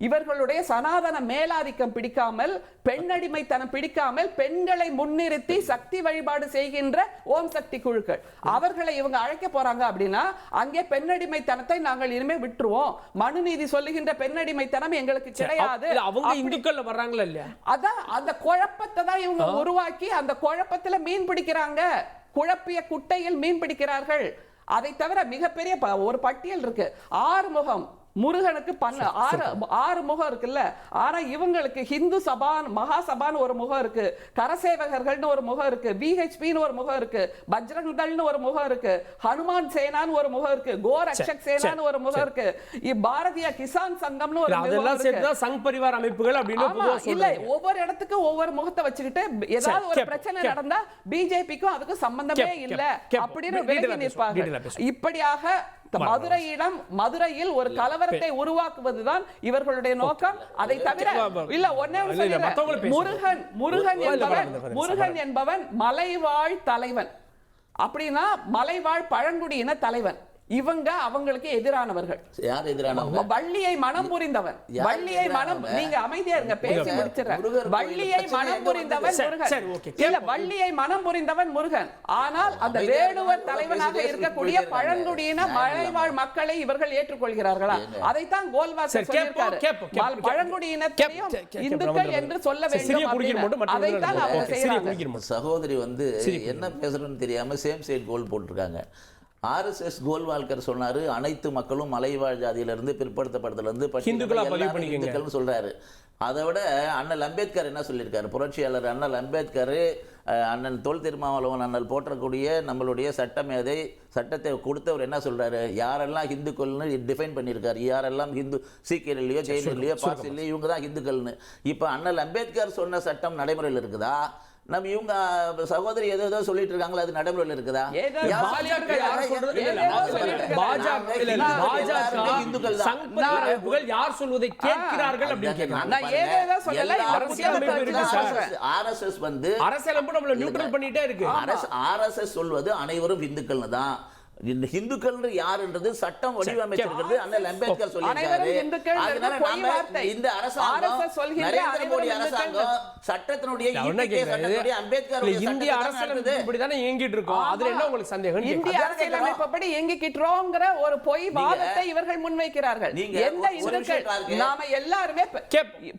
இவர்களுடைய சனாதன மேலாதிக்கம் பிடிக்காமல், பெண்ணடிமைத்தனம் பிடிக்காமல், பெண்களை முன்னிறுத்தி சக்தி வழிபாடு செய்கின்ற ஓம் சக்தி குழுக்கள். அவர்களை இவங்க அழைக்க போறாங்க அப்படின்னா அங்கே பெண்ணடிமைத்தனத்தை நாங்கள் இனிமே விட்டுருவோம், மனுநீதி சொல்லுகின்ற பெண்ணடிமைத்தனம் எங்களுக்கு கிடையாது. அவங்க இந்துக்கள் வர்றாங்களா இல்லையா? அதான் அந்த குழப்பத்தை தான் இவங்க உருவாக்கி அந்த குழப்பத்துல மீன் பிடிக்கிறாங்க, குழப்பிய குட்டையில் மீன் பிடிக்கிறார்கள். அதை தவிர மிகப்பெரிய ஒரு பட்டியல் இருக்கு. ஆறுமுகம் முருகனுக்கு ஆறு முகம் இருக்குல்ல. ஆனா இவங்களுக்கு ஹிந்து சபான் மகாசபான்னு ஒரு முகம் இருக்கு, கரசேவகர்கள்னு ஒரு முகம் இருக்கு, பிஹெச்பின்னு ஒரு முகம் இருக்கு, பஜ்ரங்தள்னு ஒரு முகம் இருக்கு, ஹனுமான் சேனான்னு ஒரு முகம் இருக்கு, கோரக்ஷக் சேனான்னு ஒரு முகம் இருக்கு, பாரதிய கிசான் சங்கம்னு ஒரு முகம் இருக்கு. சங் பரிவார் அமைப்புகள் அப்படின்னு இல்ல, ஒவ்வொரு இடத்துக்கும் ஒவ்வொரு முகத்தை வச்சுக்கிட்டு ஏதாவது ஒரு பிரச்சனை நடந்தா பிஜேபிக்கும் அதுக்கும் சம்பந்தமே இல்ல அப்படின்னு விலகி நிற்பார்கள். இப்படியாக மதுரையில் ஒரு கலவரத்தை உருவாக்குவதுதான் இவர்களுடைய நோக்கம். அதை தவிர இல்ல முருகன் என்பவன் மலைவாழ் தலைவன், அப்படின்னா மலைவாழ் பழங்குடியின தலைவன். இவங்க அவங்களுக்கு எதிரானவர்கள். யார் எதிரானவங்க? வள்ளியை மனம் புரிந்தவன். வள்ளியை மனம், நீங்க அமைதியா இருங்க, பேசி முடிச்சிடுறேன். வள்ளியை மனம் புரிந்தவன் முருகன். இல்ல, வள்ளியை மனம் புரிந்தவன் முருகன். ஆனால் அந்த வேடுவர் தலைவனாக இருக்கக்கூடிய பழங்குடியின மலைவாழ் மக்களை இவர்கள் ஏற்றுக்கொள்கிறார்களா? அதைத்தான் கோல்வாக்கர் சொல்லியிருக்காரு. பழங்குடியினத்தையும் இந்துக்கள் என்று சொல்ல வேண்டும், அதைத்தான் அவங்க செய்யறாங்க. சகோதரி வந்து என்ன பேசுறதுன்னு தெரியாம சேம் சைடு கோல் போட்டிருக்காங்க. ஆர்எஸ்எஸ் கோல்வால்கர் சொன்னாரு, அனைத்து மக்களும் மலைவாழ் ஜாதியிலிருந்து பிற்படுத்தப்பட்டதுலேருந்து இந்துக்கள்னு சொல்றாரு. அதை விட அண்ணல் அம்பேத்கர் என்ன சொல்லியிருக்காரு? புரட்சியாளர் அண்ணல் அம்பேத்கர், அண்ணன் தொல் திருமாவளவன் அண்ணல் போற்றக்கூடிய நம்மளுடைய சட்டமேதை, சட்டத்தை கொடுத்தவர் என்ன சொல்றாரு? யாரெல்லாம் ஹிந்துக்கள்னு டிஃபைன் பண்ணியிருக்காரு. யாரெல்லாம் ஹிந்து சீக்கியர் இல்லையோ, ஜெயின் இல்லையோ, பார்சி இல்லையோ, இவங்க தான் ஹிந்துக்கள்னு. இப்போ அண்ணல் அம்பேத்கர் சொன்ன சட்டம் நடைமுறையில் இருக்குதா? நம்ம இவங்க சகோதரி ஏதோ சொல்லிட்டு இருக்காங்களா, அது நடைமுறையில் இருக்குதா? யார் சொல்வதை கேட்கிறார்கள் அப்படின்னு ஆர்எஸ்எஸ் வந்து அரசியலமைப்பு நம்மள நியூட்ரல் பண்ணிட்டே இருக்கு. ஆர்எஸ்எஸ் சொல்வது அனைவரும் இந்துக்கள் தான். இந்த ஹிந்துக்கள் யாருன்றது சட்டம் வடிவமைச்சிருக்கிறது அண்ணல் அம்பேத்கர் சொல்லியிருக்காரு. அதனால நாம இந்த அரசாங்கம் நரேந்திர மோடி அரசாங்கம் சட்டத்தினுடைய அம்பேத்கர் இந்திய அரசியலமைப்பு இப்படிதானே இயங்கிட்டு இருக்கோம். அதுல என்ன உங்களுக்கு சந்தேகம்? இந்திய அரசியலமைப்படி இயங்கிக்கிட்டோம்ங்கற ஒரு பொய் வாதத்தை இவர்கள் முன்வைக்கிறார்கள். எந்த இந்துக்கள் நாம எல்லாரும்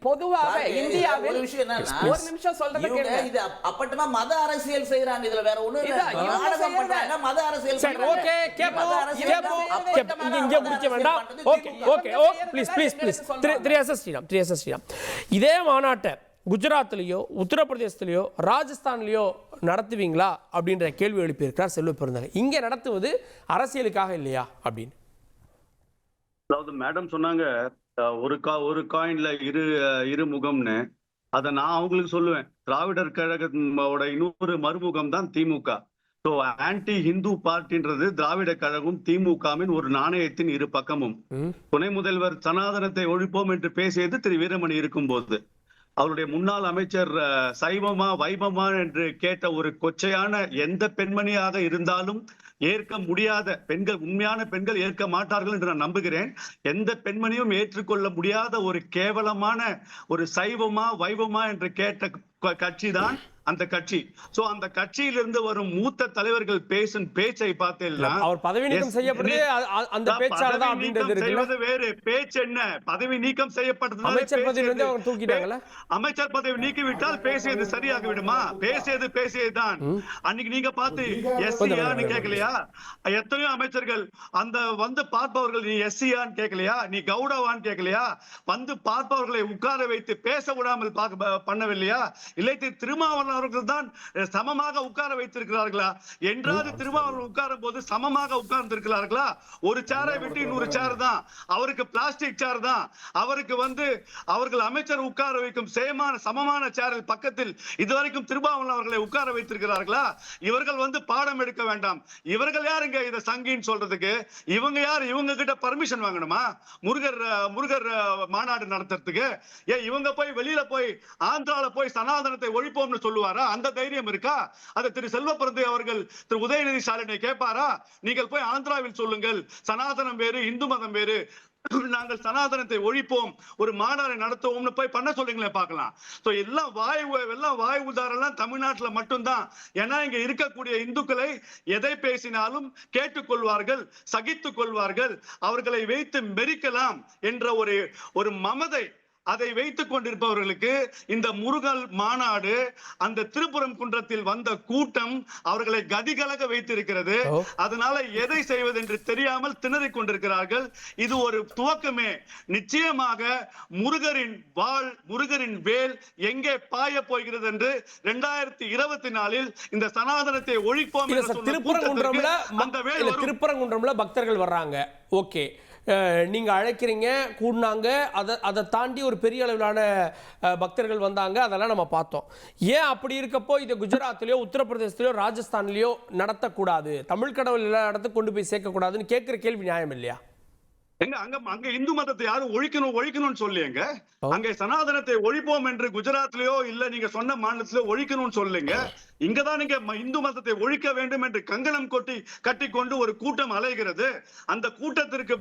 பொதுவாக இந்தியாவில் ஒரு நிமிஷம் சொல்றது கேளுங்க. இது அப்பட்டமா மத அரசியல் செய்யறாங்க. இதுல வேற ஒண்ணு இல்ல. நாடகம் பண்றாங்க, மத அரசியல் செய்யறாங்க. இதே மாநாட்டை குஜராத்லயோ, உத்தரப்பிரதேசத்திலயோ, ராஜஸ்தான்லயோ நடத்துவீங்களா அப்படின்ற கேள்வி எழுப்பியிருக்கிறார் செல்வ பெருந்தகை. இங்க நடத்துவது அரசியலுக்காக இல்லையா அப்படின்னு. அதாவது மேடம் சொன்னாங்க, ஒரு காயின்ல இரு முகம்னு. அதை நான் அவங்களுக்கு சொல்லுவேன், திராவிடர் கழகத்தோட இன்னொரு மறுமுகம் தான் திமுக. ஸோ ஆன்டி ஹிந்து பார்ட்டின்றது திராவிட கழகம் திமுகவின் ஒரு நாணயத்தின் இரு பக்கமும். துணை முதல்வர் சனாதனத்தை ஒழிப்போம் என்று பேசியது திரு வீரமணி இருக்கும்போது. அவருடைய முன்னாள் அமைச்சர் சைவமா வைபமா என்று கேட்ட ஒரு கொச்சையான எந்த பெண்மணியாக இருந்தாலும் ஏற்க முடியாத பெண்கள், உண்மையான பெண்கள் ஏற்க மாட்டார்கள் என்று நான் நம்புகிறேன். எந்த பெண்மணியும் ஏற்றுக்கொள்ள முடியாத ஒரு கேவலமான ஒரு சைவமா வைபமா என்று கேட்ட கட்சி தான் அந்த கட்சி. சோ அந்த கட்சியிலிருந்து வரும் மூத்த தலைவர்கள் பேசும் பேச்சை பார்த்தேன்னா அவர் பதவி நீக்கம் செய்யப்பட்டது அந்த பேச்சால தான் அப்படின்றது செய்வது வேறு. பேச்சு என்ன? பதவி நீக்கம் செய்யப்பட்டது. அமைச்சர் பதவியிலிருந்து அவங்க தூக்கிட்டாங்கல. அமைச்சர் பதவி நீக்கிவிட்டால் பேசியது சரியாக விடுமா? பேசியதுதான். அன்னைக்கு நீங்க பார்த்து எஸ்சியான்னு கேட்கலையா? எத்தனையோ அமைச்சர்கள் அந்த வந்து பார்ப்பவர்கள் நீ எஸ்சியான்னு கேட்கலையா? நீ கவுடவான்னு கேட்கலையா? வந்து பார்ப்பவர்களை உட்கார வைத்து பேச விடாமல் பண்ணவில்லையா? இல்லை திருமாவளவன் அவர்கள் தான் சமமாக உட்கார வைத்திருக்கிறார்களா? என்றாவது திருமாவளவன் உட்காரும் போது சமமாக உட்கார்ந்து இருக்கிறார்களா? ஒரு சேரை விட்டு இன்னொரு சேர் தான் அவருக்கு, பிளாஸ்டிக் சேர் தான் அவருக்கு. வந்து அவர்கள் அமைச்சர் உட்கார வைக்கும் சமமான சேரில் பக்கத்தில் இதுவரைக்கும் திருமாவளவன் அவர்களை உட்கார வைத்திருக்கிறார்களா? இவர்கள் வந்து பாடம் எடுக்க வேண்டாம். இவர்கள் யாருங்க இதை சங்கின்னு சொல்றதுக்கு? இவங்க யார்? இவங்க கிட்ட பர்மிஷன் வாங்கணுமா முருகர் மாநாடு நடத்துறதுக்கு? இவங்க போய் வெளியில போய் ஆந்திரால போய் சனாதனத்தை ஒழிப்போம்னு சொல்லுவாரா? அந்த தைரியம் இருக்கா? அதை திரு செல்வப்பிரந்தை அவர்கள் திரு உதயநிதி ஸ்டாலினை கேட்பாரா? நீங்கள் போய் ஆந்திராவில் சொல்லுங்கள், சனாதனம் வேறு இந்து மதம் வேறு, நாங்கள் சனாதனத்தை ஒழிப்போம், ஒரு மாநாடு நடத்துவோம்னு போய் பண்ண சொல்லுங்களேன் பார்க்கலாம். எல்லாம் வாய் உதாரணம் தமிழ்நாட்டுல மட்டும்தான். ஏன்னா இங்க இருக்கக்கூடிய இந்துக்களை எதை பேசினாலும் கேட்டுக்கொள்வார்கள், சகித்துக் கொள்வார்கள், அவர்களை வைத்து மெரிக்கலாம் என்ற ஒரு மமதை அதை வைத்துக் கொண்டிருப்பவர்களுக்கு இந்த முருகல் மாநாடு, அந்த திருப்புரம் குன்றத்தில் வந்த கூட்டம் அவர்களை கதிகலக வைத்திருக்கிறது. அதனால எதை செய்வது என்று தெரியாமல் திணறிக் கொண்டிருக்கிறார்கள். இது ஒரு துவக்கமே. நிச்சயமாக முருகரின் வாள், முருகரின் வேல் எங்கே பாய போகிறது என்று 2024 இந்த சனாதனத்தை ஒழிப்போம் திருப்பரங்குன்றம்ல பக்தர்கள் வர்றாங்க. ஓகே, நீங்க அழைக்கிறீங்க, கூடினாங்க, அதை தாண்டி ஒரு பெரிய அளவிலான பக்தர்கள் வந்தாங்க, அதெல்லாம் நம்ம பார்த்தோம். ஏன் அப்படி இருக்கப்போ இதை குஜராத்லயோ உத்தரப்பிரதேசத்திலயோ ராஜஸ்தான்லயோ நடத்தக்கூடாது, தமிழ் கடவுள் எல்லா இடத்துக்கு கொண்டு போய் சேர்க்கக்கூடாதுன்னு கேட்கிற கேள்வி நியாயம் இல்லையா? அங்க இந்து மதத்தை யாரும் ஒழிக்கணும்னு சொல்லுங்க. அங்க சனாதனத்தை ஒழிப்போம் என்று குஜராத்லயோ இல்ல நீங்க சொன்ன மாநிலத்திலோ ஒழிக்கணும்னு சொல்லுங்க. இங்கதான் நீங்க இந்து மதத்தை ஒழிக்க வேண்டும் என்று கங்கணம் கட்டிக்கொண்டு ஒரு கூட்டம் அலைகிறது. அந்த கூட்டத்திற்கு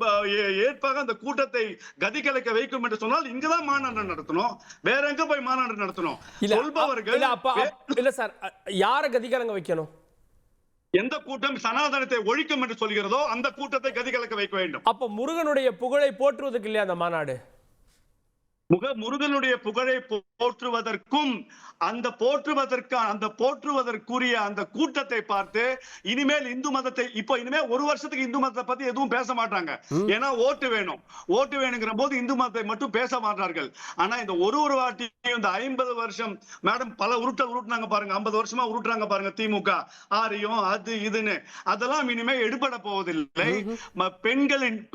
ஏற்பாக அந்த கூட்டத்தை கதிகலக்க வைக்கும் என்று சொன்னால் இங்கதான் மாநாடு நடத்தணும், வேற எங்க போய் மாநாடு நடத்தணும் சொல்பவர்கள் இல்ல சார். யார கதிகலங்க வைக்கணும்? எந்த கூட்டம் சனாதனத்தை ஒழிக்கும் என்று சொல்கிறதோ அந்த கூட்டத்தை கதிகலக்க வைக்க வேண்டும். அப்ப முருகனுடைய புகழை போற்றுவதற்கு இல்லையா அந்த மாநாடு? முருகனுடைய புகழை போற்றுவதற்கும் அந்த போற்றுவதற்குரிய அந்த கூட்டத்தை பார்த்து இனிமேல் இந்து மதத்தை இனிமேல் ஒரு வருஷத்துக்கு இந்து மதத்தை பத்தி எதுவும் பேச மாட்டாங்க. ஏன்னா ஓட்டு வேணுங்கிற போது இந்து மதத்தை மட்டும் பேச மாட்டார்கள். ஆனா இந்த ஒரு வாட்டி இந்த 50 வருஷம் மேடம் பல உருட்டுனாங்க பாருங்க, 50 வருஷமா உருட்டுறாங்க பாருங்க திமுக, ஆரியம் அது இதுன்னு, அதெல்லாம் இனிமே எடுபட போவதில்லை.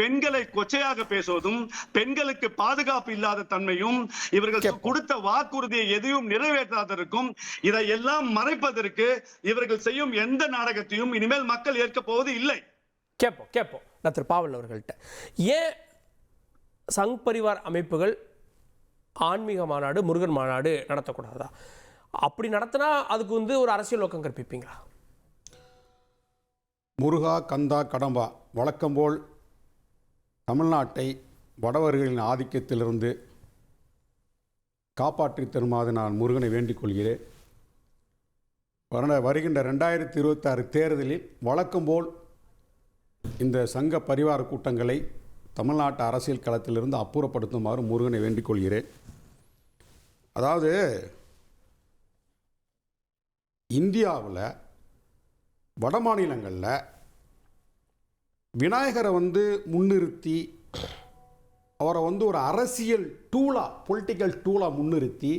பெண்களை கொச்சையாக பேசுவதும், பெண்களுக்கு பாதுகாப்பு இல்லாத தன்மையும், இவர்கள் கொடுத்த வாக்குறுதியை எதையும் நிறைவேற்றாதற்கும், இதையெல்லாம் மறைப்பதற்கு இவர்கள் செய்யும் எந்த நாடகத்தையும் இனிமேல் மக்கள் ஏற்க போவது இல்லை. கேட்போம் டாக்டர் பாவல் அவர்கள்ட்ட. ஏன் சங் பரிவார் அமைப்புகள் ஆன்மீக மாநாடு, முருகன் மாநாடு நடத்தக்கூடாதா? அப்படி நடத்தினா அதுக்கு ஒரு அரசியல் நோக்கம் கற்பிப்பீங்களா? முருகா, கந்தா, கடம்பா வழக்கம்போல் தமிழ்நாட்டை வடவர்களின் ஆதிக்கத்திலிருந்து காப்பாற்றி தருமாறு நான் முருகனை வேண்டிக் கொள்கிறேன். வருகின்ற 2026 தேர்தலில் வழக்கம்போல் இந்த சங்க பரிவார கூட்டங்களை தமிழ்நாட்டு அரசியல் களத்திலிருந்து அப்புறப்படுத்துமாறு முருகனை வேண்டிக் கொள்கிறேன். அதாவது இந்தியாவில் வட மாநிலங்களில் விநாயகரை முன்னிறுத்தி அவரை ஒரு அரசியல் பொலிட்டிக்கல் டூலா முன்னிறுத்தி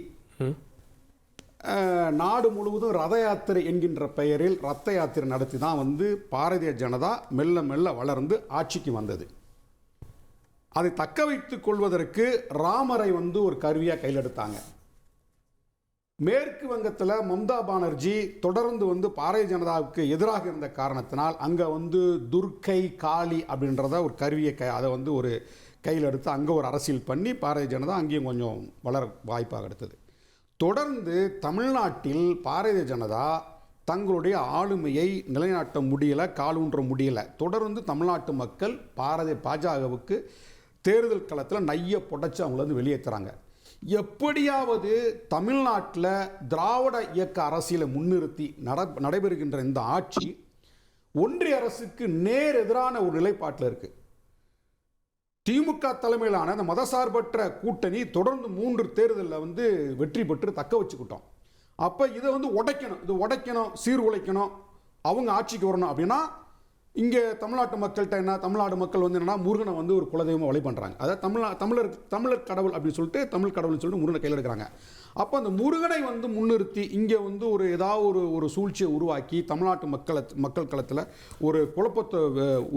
நாடு முழுவதும் ரத யாத்திரை என்கின்ற பெயரில் ரத்த யாத்திரை நடத்தி தான் பாரதிய ஜனதா மெல்ல மெல்ல வளர்ந்து ஆட்சிக்கு வந்தது. அதை தக்க வைத்துக் கொள்வதற்கு ராமரை ஒரு கருவியாக கையில் எடுத்தாங்க. மேற்கு வங்கத்தில் மம்தா பானர்ஜி தொடர்ந்து பாரதிய ஜனதாவுக்கு எதிராக இருந்த காரணத்தினால் அங்கே துர்க்கை காளி அப்படின்றத ஒரு கருவியை அதை ஒரு கையில் எடுத்து அங்கே ஒரு அரசியல் பண்ணி பாரதிய ஜனதா அங்கேயும் கொஞ்சம் வளர வாய்ப்பாக எடுத்தது. தொடர்ந்து தமிழ்நாட்டில் பாரதிய ஜனதா தங்களுடைய ஆளுமையை நிலைநாட்ட முடியலை, காலூன்ற முடியலை. தொடர்ந்து தமிழ்நாட்டு மக்கள் பாஜகவுக்கு தேர்தல் களத்தில் நைய புடைச்சு அவங்கள வந்து வெளியேற்றுறாங்க. எப்படியாவது தமிழ்நாட்டில் திராவிட இயக்க அரசியலை முன்னிறுத்தி நடைபெறுகின்ற இந்த ஆட்சி ஒன்றிய அரசுக்கு நேர் எதிரான ஒரு நிலைப்பாட்டில் இருக்கு. திமுக தலைமையிலான அந்த மதசார்பற்ற கூட்டணி தொடர்ந்து 3 தேர்தலில் வந்து வெற்றி பெற்று தக்க வச்சுக்கிட்டோம். அப்போ இதை வந்து உடைக்கணும், சீர்குலைக்கணும், அவங்க ஆட்சிக்கு வரணும் அப்படின்னா இங்கே தமிழ்நாட்டு மக்கள்கிட்ட என்ன, தமிழ்நாடு மக்கள் வந்து என்னன்னா முருகனை வந்து ஒரு குலதெய்வமாக வழி பண்ணுறாங்க. அதாவது தமிழர் கடவுள் அப்படின்னு சொல்லிட்டு தமிழ் கடவுள்னு சொல்லிட்டு முருகனை கையில் எடுக்கிறாங்க. அப்போ அந்த முருகனை வந்து முன்னிறுத்தி இங்கே வந்து ஏதாவது ஒரு சூழ்ச்சியை உருவாக்கி தமிழ்நாட்டு மக்கள் களத்தில் ஒரு குழப்பத்தை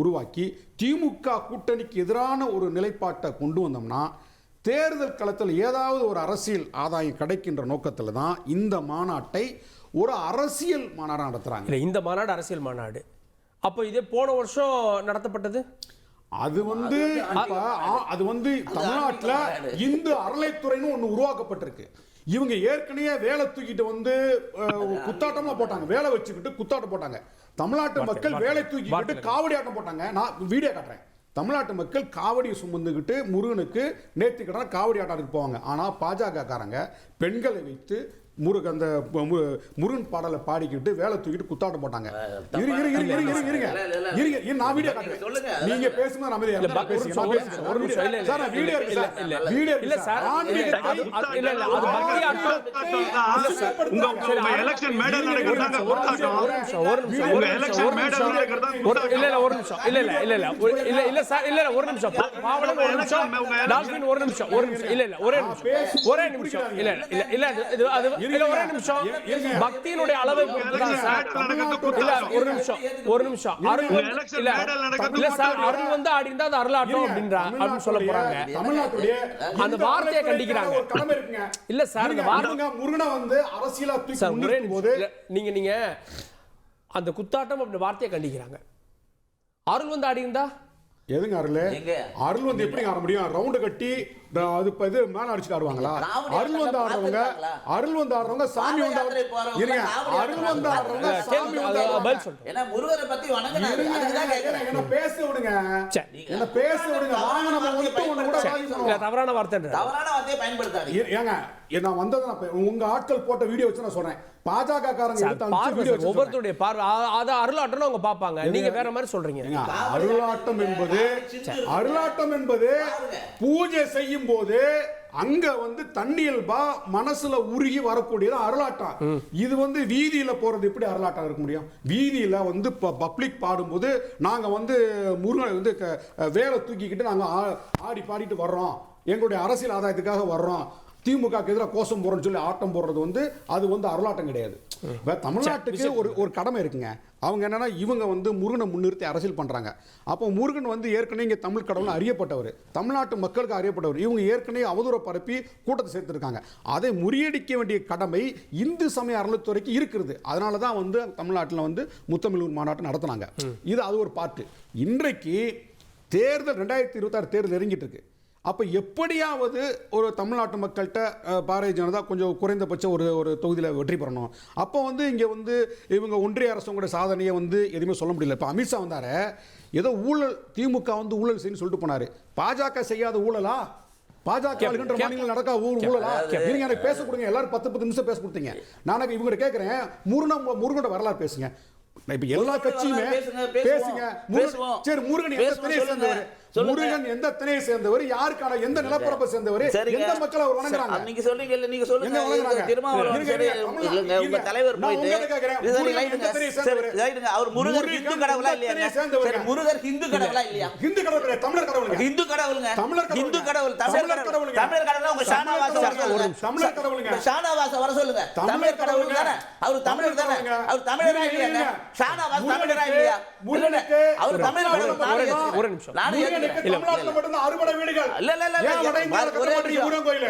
உருவாக்கி திமுக கூட்டணிக்கு எதிரான ஒரு நிலைப்பாட்டை கொண்டு வந்தோம்னா தேர்தல் களத்தில் ஏதாவது ஒரு அரசியல் ஆதாயம் கிடைக்கின்ற நோக்கத்தில் தான் இந்த மாநாட்டை ஒரு அரசியல் மாநாடு நடத்துகிறாங்க. இந்த மாநாடு அரசியல் மாநாடு. அப்போ இதே போன வருஷம் நடத்தப்பட்டது அது வந்து தமிழ்நாட்டில் இந்து அறளைத்துறைன்னு ஒன்று உருவாக்கப்பட்டிருக்கு. இவங்க ஏற்கனவே வேலை தூக்கிட்டு வந்து குத்தாட்டமா போட்டாங்க, வேலை வச்சுக்கிட்டு குத்தாட்டம் போட்டாங்க. தமிழ்நாட்டு மக்கள் வேலை தூக்கிக்கிட்டு காவடி ஆட்டம் போட்டாங்க. நான் வீடியோ காட்டுறேன். தமிழ்நாட்டு மக்கள் காவடியை சுமந்துக்கிட்டு முருகனுக்கு நேர்த்திக்கடனா காவடி ஆட்டத்துக்கு போவாங்க. ஆனால் பாஜக காரங்க பெண்களை வைத்து முருகன் பாடலை பாடிக்கிட்டு வேலை தூக்கிட்டு குத்தாட்டம் போட்டாங்க. நான் வீடியோ காட்டுறேன், நீங்க பேசுங்க. பக்தியினுடைய அளவை ஒரு நிமிஷம் அருள் வந்து ஆடிந்தா அது அருளாட்டம் அப்படின்னு சொல்ல போறாங்க. அந்த வார்த்தையை கண்டிக்கிறாங்க. இல்ல சார், அந்த வார்த்தை முருகனை வந்து அரசியலா நீங்க அந்த குத்தாட்டம் அப்படி வார்த்தையை கண்டிக்கிறாங்க. அருள் வந்து ஆடிந்தா எதுங்க அருள் வந்து எப்படி ஆட முடியும்? ரவுண்டு கட்டி அது இது மேல அடிச்சுட்டு ஆடுவாங்களா? அருள் வந்து ஆடுறவங்க சாமி வந்து அருள் வந்து ஆடுறவங்க சாமி என்ன முருகரை பத்தி என்ன பேச விடுங்க, என்ன பேச விடுங்க. தவறான வார்த்தையை பயன்படுத்தாதீங்க. ஏங்க நான் வந்தது உங்க ஆட்கள் போட்ட வீடியோ வச்சு நான் சொல்றேன். பாஜக காரங்க ஒவ்வொருத்தருடைய பார்வை அது அருளாட்டம் அவங்க பாப்பாங்க. நீங்க வேற மாதிரி சொல்றீங்க. அருளாட்டம் என்பது பூஜை செய்யும் போது அங்க வந்து தண்ணியல்பா மனசுல உருகி வரக்கூடியது அருளாட்டம். இது வந்து வீதியில போறது எப்படி அருளாட்டம் இருக்க முடியும்? வீதியில வந்து பப்ளிக் பாடும்போது நாங்க வந்து முருகனை வந்து வேலை தூக்கிக்கிட்டு நாங்க ஆடி பாடிட்டு வர்றோம், எங்களுடைய அரசியல் ஆதாயத்துக்காக வர்றோம், திமுக எதிராக கோஷம் போறோம்னு சொல்லி ஆட்டம் போடுறது வந்து அது வந்து அருளாட்டம் கிடையாது. தமிழ்நாட்டுக்கு ஒரு கடமை இருக்குங்க. அவங்க என்னன்னா இவங்க வந்து முருகனை முன்னிறுத்தி அரசியல் பண்றாங்க. அப்போ முருகன் வந்து ஏற்கனவே இங்கே தமிழ் கடவுள் அறியப்பட்டவர், தமிழ்நாட்டு மக்களுக்கு அறியப்பட்டவர். இவங்க ஏற்கனவே அவதூற பரப்பி கூட்டத்தை சேர்த்திருக்காங்க. அதை முறியடிக்க வேண்டிய கடமை இந்து சமய அறநிலைத்துறைக்கு இருக்கிறது. அதனால தான் வந்து தமிழ்நாட்டில் வந்து முத்தமிழ் மாநாட்டை நடத்தினாங்க. அது ஒரு பாட்டு. இன்றைக்கு தேர்தல் 2026 தேர்தல் இறங்கிட்டு இருக்கு. அப்போ எப்படியாவது ஒரு தமிழ்நாட்டு மக்கள்கிட்ட பாரதிய ஜனதா கொஞ்சம் குறைந்தபட்சம் ஒரு தொகுதியில் வெற்றி பெறணும். அப்போ வந்து இங்கே வந்து இவங்க ஒன்றிய அரசுடைய சாதனையை வந்து எதுவுமே சொல்ல முடியல. இப்போ அமித்ஷா வந்தார், ஏதோ ஊழல் திமுக வந்து ஊழல் செய்யணும்னு சொல்லிட்டு போனார். பாஜக செய்யாத ஊழலா? பாஜக மாநிலங்கள் நடக்க ஊழலா? நீங்க எனக்கு பேச கொடுங்க. எல்லாரும் 10 நிமிஷம் பேச கொடுத்தீங்க. நான் இவங்க கேட்குறேன், முருகனோட வரலாறு பேசுங்க. இப்ப எல்லா கட்சியுமே பேசுங்க. சரி, முருகன் எந்த திணையை சேர்ந்தவர்? முருகன் எந்த திணையை சேர்ந்தவர்? யாருக்கான எந்த நிலப்பரப்பை சேர்ந்தவர்? எந்த மக்கள் அவர் வணங்குறாங்க? நீங்க சொல்றீங்க இல்ல, நீங்க சொல்லுங்க. உங்க தலைவர் போயிட்டு அவர் முருகர் இந்து கடவுளா இல்லையா? முருகர் இந்து கடவுளா இல்லையா? இந்து கடவுள், தமிழர் கடவுள். இந்து கடவுளுங்க. இந்து கடவுள், தமிழர் கடவுள். தமிழர் கடவுள் உங்க ஷானவாஸ் தமிழர் கடவுளுங்க. ஷானவாஸ் வர சொல்லுங்க. தமிழர் கடவுள் தானே அவர்? தமிழர் தானே அவர்? தமிழரா இல்லையா? ஷானவாஸ் தமிழரா இல்லையா? அவர் தமிழர் கடவுள். ஒரு நிமிஷம். தமிழ்நாட்டுல மட்டும் அறுபடை வீடுகள். இல்ல இல்ல இல்ல முருகன் கோயில்.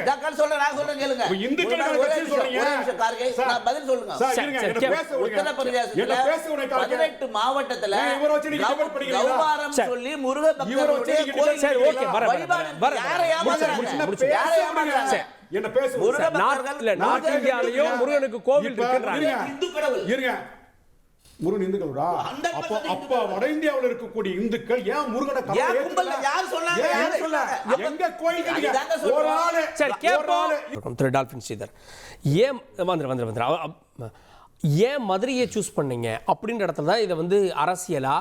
நான் சொல்றேன் கேளுங்க. இந்து கடவுள் சொல்றீங்க. நான் பதில் சொல்லுங்க. உத்தரப்பிரதேசத்துல 18 மாவட்டத்துல கௌமாரம் சொல்லி முருக பக்தர்களுடைய கோயில் சரி, ஓகே, யாரை ஏமாத்துறாங்க? என்ன பேசுங்க நார்த் இந்தியாலயும் முருகனுக்கு கோவில் இருக்குன்றாங்க. இந்து கடவுள் இருங்க. முருகன் இந்துக்களோட அப்ப வட இந்தியாவில் இருக்கக்கூடிய இந்துக்கள் ஏன் முருகனை எங்க கோயில் சரி கேட்போம். திரு டால்பின் ஸ்ரீதர், ஏன் ஏன் மதுரையை சூஸ் பண்ணீங்க அப்படின்ற இடத்துல தான் இதை வந்து அரசியலா,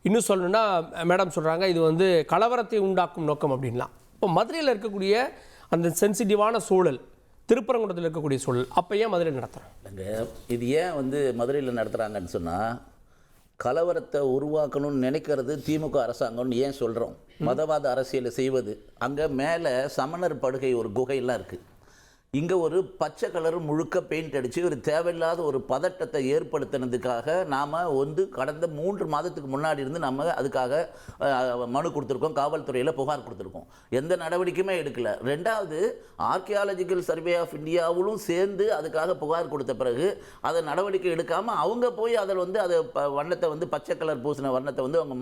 இன்னும் சொல்லணும்னா மேடம் சொல்றாங்க இது வந்து கலவரத்தை உண்டாக்கும் நோக்கம் அப்படின்லாம். இப்போ மதுரையில் இருக்கக்கூடிய அந்த சென்சிட்டிவான சூழல், திருப்பரங்குன்றத்தில் இருக்கக்கூடிய சூழல், அப்போ ஏன் மதுரையில் நடத்துகிறோம்? இது ஏன் வந்து மதுரையில் நடத்துகிறாங்கன்னு சொன்னால், கலவரத்தை உருவாக்கணும்னு நினைக்கிறது திமுக அரசாங்கம்னு ஏன் சொல்கிறோம்? மதவாத அரசியலை செய்வது. அங்கே மேலே சமணர் படுகை ஒரு குகையெல்லாம் இருக்குது. இங்கே ஒரு பச்சை கலர் முழுக்க பெயிண்ட் அடித்து ஒரு தேவையில்லாத ஒரு பதட்டத்தை ஏற்படுத்தினதுக்காக நாம் வந்து கடந்த 3 மாதத்துக்கு முன்னாடி இருந்து நம்ம அதுக்காக மனு கொடுத்துருக்கோம், காவல்துறையில் புகார் கொடுத்துருக்கோம். எந்த நடவடிக்கையுமே எடுக்கலை. ரெண்டாவது, ஆர்கியாலஜிக்கல் சர்வே ஆஃப் இந்தியாவிலும் சேர்ந்து அதுக்காக புகார் கொடுத்த பிறகு அதை நடவடிக்கை எடுக்காமல் அவங்க போய் அதில் வந்து அதை வண்ணத்தை வந்து பச்சை கலர் பூசின வண்ணத்தை வந்து அவங்க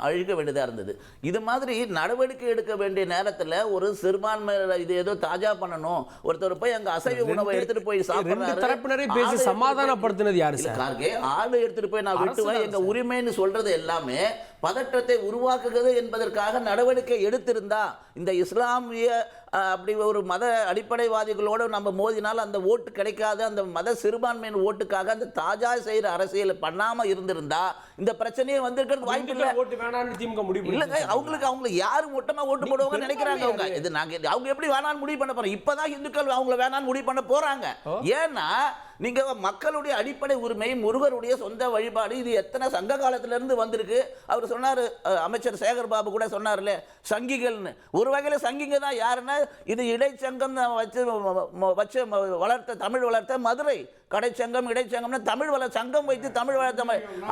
அழிக்க வேண்டியதாக இருந்தது. இது மாதிரி நடவடிக்கை எடுக்க வேண்டிய நேரத்தில் ஒரு சிறுபான்மை இது ஏதோ தாஜா பண்ணணும், ஒருத்தர் போய் அங்க அசைவ உணவை எடுத்துட்டு போய் சாப்பிடுறாரு. தரப்பினரே பேசி சமாதானப்படுத்தினது யாரு சார்? கார்கே ஆளு எடுத்துட்டு போய் நான் விட்டுவேன் எங்க உரிமைன்னு சொல்றது எல்லாமே பதற்றத்தை உருவாக்குகிறது என்பதற்காக நடவடிக்கை எடுத்திருந்தா, இந்த இஸ்லாமிய அப்படி ஒரு மத அடிப்படைவாதிகளோடு நம்ம மோதினால் அந்த ஓட்டு கிடைக்காது, அந்த மத சிறுபான்மையின் ஓட்டுக்காக அந்த தாஜா செய்யற அரசியல் பண்ணாம இருந்திருந்தா இந்த பிரச்சனையே வந்திருக்கிறது வாய்ப்பு இல்லை. ஓட்டு வேணாம்னு திமுக முடிவு இல்லங்க, அவங்களுக்கு யாரு மொத்தமா ஓட்டு போடுவாங்கன்னு நினைக்கிறாங்க அவங்க. இது நாங்க அவங்க எப்படி வேணான்னு முடிவு பண்ண போறோம்? இப்பதான் இந்துக்கள் அவங்களை வேணான்னு முடிவு பண்ண போறாங்க. ஏன்னா நீங்க மக்களுடைய அடிப்படை உரிமை, முருகருடைய சொந்த வழிபாடு, இது எத்தனை சங்க காலத்துல இருந்து வந்திருக்கு. அவர் சொன்னாரு, அமைச்சர் சேகர் பாபு கூட சொன்னார்ல, சங்கிகள்னு. ஒரு வகையில சங்கிங்க தான். யாருன்னா இது இடைச்சங்கம் வச்சு வளர்த்த, தமிழ் வளர்த்த மதுரை கடைச்சங்கம், இடைச்சங்கம்னு தமிழ் சங்கம் வைத்து தமிழ் வளர்த்த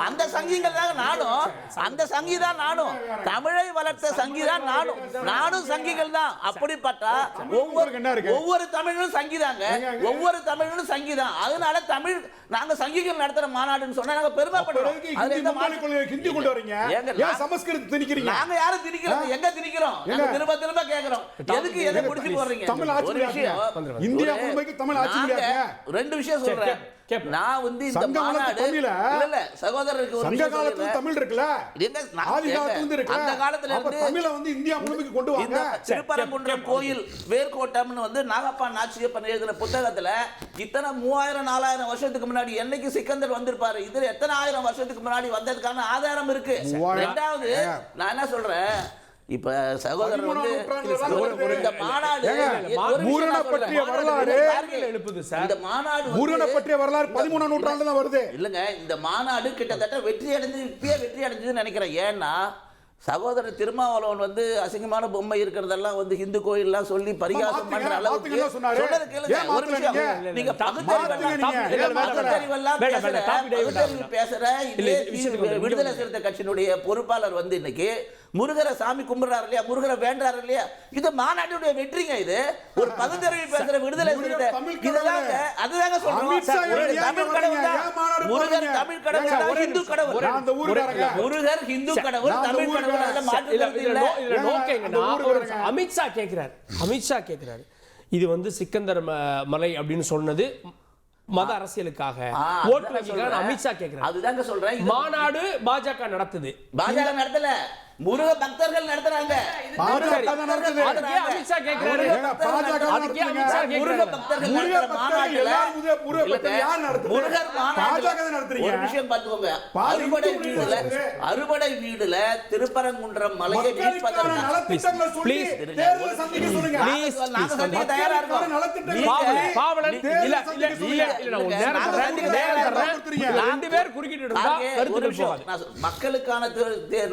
அந்த சங்கிகள் தான் நானும். அந்த சங்கி தான் நானும். தமிழை வளர்த்த சங்கி தான் நானும். நானும் சங்கிகள் தான். அப்படிப்பட்ட ஒவ்வொரு தமிழும் சங்கிதாங்க. ஒவ்வொரு தமிழும் சங்கிதான். அதனால தமிழ் நாங்க சங்கிகள் நடத்துற மாநாடுன்னு சொன்னா நாங்க பெருமைப்படுறோம். அதுல எந்த ஹிந்தி கொண்டு வரீங்க? ஏன் சமஸ்கிருதம் திணிக்கிறீங்க? நாங்க யாரும் திணிக்கிறோம்? எங்க திணிக்கிறோம்? நாங்க திரும்ப திரும்ப கேக்குறோம். எதுக்கு எதை முடிச்சு போறீங்க? தமிழ் ஆட்சி இந்தியா முழுமைக்கு தமிழ் ஆட்சி இல்லையா? ரெண்டு விஷயம் சொல்றேன். நான் வந்து இந்த மாநாடு இல்ல சகோதரருக்கு ஒரு சங்க காலத்துல தமிழ் இருக்குல, ஆதி காலத்துல இருந்து இருக்கு. அந்த காலத்துல இருந்து தமிழை வந்து இந்தியா முழுமைக்கு கொண்டு வாங்க. இந்த திருப்பரங்குன்றம் கோயில் வேர்க்கோட்டம்னு வந்து நாகப்பா நாச்சியப்பன் எழுதின புத்தகத்துல இத்தனை 3000 4000 வருஷத்துக்கு முன்னாடி என்னைக்கு சிக்கந்தர் வந்திருப்பாரு, இதுல எத்தனை ஆயிரம் வருஷத்துக்கு முன்னாடி வந்ததுக்கான ஆதாரம் இருக்கு. ரெண்டாவது நான் என்ன சொல்றேன், இப்ப சகோதரர் வந்து இந்த மாநாடு முருகனை பற்றிய வரலாறு எழுப்புது சார். இந்த மாநாடு முருகனை பற்றிய வரலாறு 13ஆம் நூற்றாண்டுல தான் வருது. இல்லங்க, இந்த மாநாடு கிட்டத்தட்ட வெற்றி அடைஞ்சதுன்னு நினைக்கிறேன். ஏன்னா சகோதரர் திருமாவளவன் வந்து அசிங்கமான பொம்மை இருக்கிறதெல்லாம் வந்து இந்து கோயில்லாம் சொல்லி பரிகாசம் பண்ற அளவுக்கு சொன்னது கேளுங்க. ஒரு விஷயம், நீங்க பேசுற விடுதலை சிறுத்தை கட்சியினுடைய பொறுப்பாளர் வந்து இன்னைக்கு முருகரை சாமி கும்பிடுறாரு இல்லையா, முருகரை வேண்டாரு இல்லையா, இது மாநாட்டுடைய வெற்றிங்க. இது ஒரு பகுத்தறிவு பேசுற விடுதலை சிறுத்தை இதுதாங்க. அதுதாங்க சொல்றோம். தமிழ் கடவுள் தான் முருகர், தமிழ் கடவுள் தான் இந்து கடவுள். முருகர் இந்து கடவுள், தமிழ் கடவுள். அமித்ஷா கேட்கிறாரு இது வந்து சிக்கந்தர் மலை அப்படின்னு சொன்னது மத அரசியலுக்காக ஓட்டு வங்கிக்காக அமித்ஷா கேட்கிறார். அதுதாங்க சொல்றேன். மாநாடு பாஜக நடத்துது, பாஜக நடத்தல, முருக பக்தர்கள் நடத்துறாங்க. அமித்ஷா கேட்கிறாரு. முருக பக்தர்கள் நடத்துற மாநாட்டுல முருகர் மாநாடு ஒரு விஷயம் பார்த்துக்கோங்க. அறுபடை வீடுல திருப்பரங்குன்றம் மலையை தயாரா இருக்கும். மக்களுக்கான